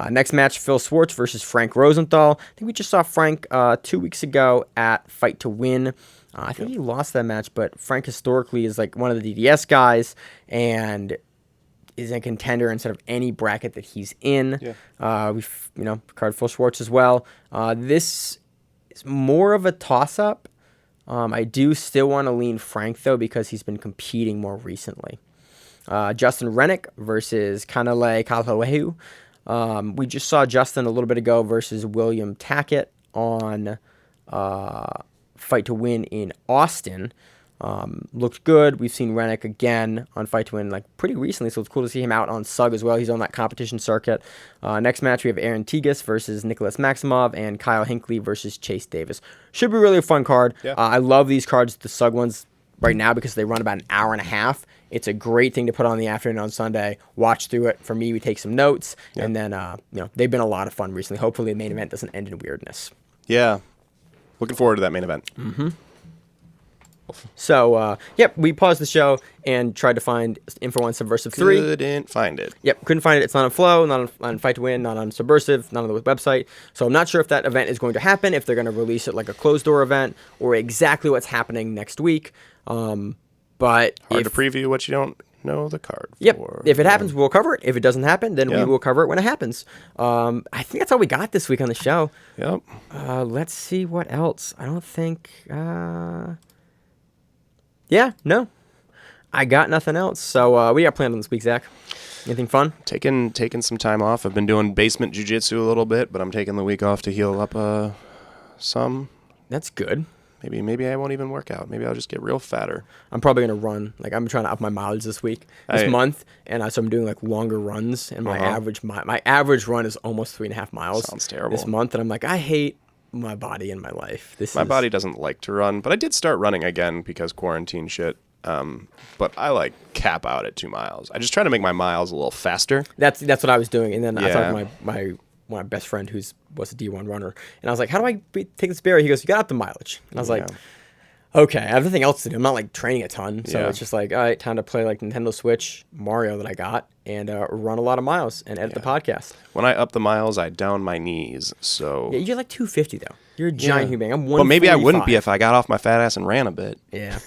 S2: Next match, Phil Schwartz versus Frank Rosenthal. I think we just saw Frank 2 weeks ago at Fight to Win. I think he lost that match, but Frank historically is like one of the DDS guys and is a contender instead of any bracket that he's in. Yeah. We've carded Phil Schwartz as well. This is more of a toss-up. I do still want to lean Frank, though, because he's been competing more recently. Justin Rennick versus Kanale Kalhoehu. We just saw Justin a little bit ago versus William Tackett on Fight to Win in Austin. Looked good. We've seen Rennick again on Fight to Win pretty recently, so it's cool to see him out on SUG as well. He's on that competition circuit. Next match, we have Aaron Tigas versus Nicholas Maximov and Kyle Hinckley versus Chase Davis. Should be really a fun card. Yeah. I love these cards, the SUG ones, right now because they run about an hour and a half. It's a great thing to put on the afternoon on Sunday, watch through it. For me, we take some notes, and then they've been a lot of fun recently. Hopefully the main event doesn't end in weirdness.
S3: Yeah. Looking forward to that main event.
S2: Mm-hmm. So, we paused the show and tried to find info on Subversive 3.
S3: Couldn't find it.
S2: Yep, couldn't find it. It's not on Flow, not on Fight to Win, not on Subversive, not on the website. So I'm not sure if that event is going to happen, if they're going to release it like a closed-door event, or exactly what's happening next week. But
S3: hard to preview what you don't know the card
S2: Yep.
S3: for.
S2: If it happens, we'll cover it. If it doesn't happen, then we will cover it when it happens. I think that's all we got this week on the show.
S3: Yep.
S2: Let's see what else. I don't think... Yeah, no. I got nothing else. So what do you got planned on this week, Zach? Anything fun?
S3: Taking some time off. I've been doing basement jiu-jitsu a little bit, but I'm taking the week off to heal up some.
S2: That's good.
S3: Maybe I won't even work out. Maybe I'll just get real fatter.
S2: I'm probably going to run. I'm trying to up my mileage this month, and so I'm doing longer runs, and my average run is almost 3.5 miles.
S3: Sounds terrible.
S2: This month, and I'm I hate my body and my life.
S3: My body doesn't like to run, but I did start running again because quarantine shit. But I cap out at 2 miles. I just try to make my miles a little faster.
S2: That's what I was doing, and then I talked to my best friend was a D1 runner, and I was like, how do I take this barrier? He goes, you got up the mileage. And I was like, okay, I have nothing else to do. I'm not training a ton, so it's just all right, time to play Nintendo Switch Mario that I got and run a lot of miles and edit the podcast.
S3: When I up the miles, I down my knees. So
S2: you're 250 though. You're a giant human being. I'm 145.
S3: Well, maybe I wouldn't be if I got off my fat ass and ran a bit.
S2: Yeah.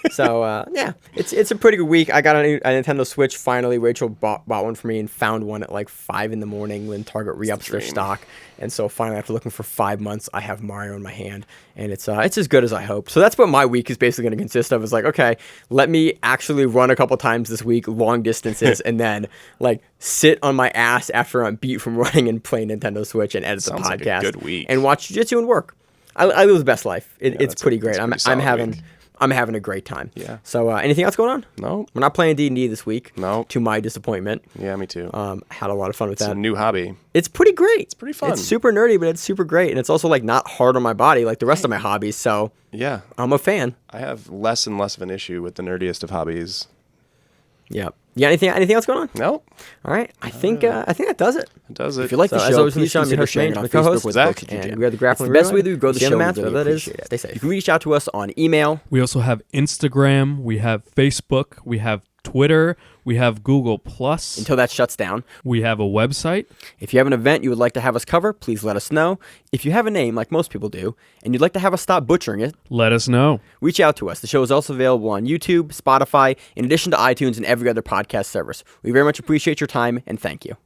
S2: So it's a pretty good week. I got a Nintendo Switch finally. Rachel bought one for me and found one at 5 in the morning when Target re-ups their stock. And so finally, after looking for 5 months, I have Mario in my hand, and it's as good as I hoped. So that's what my week is basically going to consist of. Is okay, let me actually run a couple times this week, long distances, and then sit on my ass after I'm beat from running and playing Nintendo Switch and edit the podcast.
S3: Like a good week.
S2: And watch jiu-jitsu and work. I live the best life. It's pretty great. I'm having a great time.
S3: Yeah.
S2: So anything else going on?
S3: No.
S2: We're not playing D&D this week.
S3: No.
S2: To my disappointment.
S3: Yeah, me too.
S2: Had a lot of fun with that.
S3: It's a new hobby.
S2: It's pretty great.
S3: It's pretty fun.
S2: It's super nerdy, but it's super great, and it's also not hard on my body like the rest of my hobbies. So
S3: yeah,
S2: I'm a fan.
S3: I have less and less of an issue with the nerdiest of hobbies.
S2: Yeah. Yeah. Anything else going on?
S3: No.
S2: All right. I think that does it.
S3: It does it.
S2: If you like the show, as always, please consider sharing it on Facebook with
S3: Zach,
S2: and we are the Grappling. The best way to grow the show. That is, stay safe. You can reach out to us on email.
S4: We also have Instagram. We have Facebook. We have Twitter. We have Google Plus.
S2: Until that shuts down.
S4: We have a website.
S2: If you have an event you would like to have us cover, please let us know. If you have a name, like most people do, and you'd like to have us stop butchering it,
S4: let us know.
S2: Reach out to us. The show is also available on YouTube, Spotify, in addition to iTunes and every other podcast service. We very much appreciate your time, and thank you.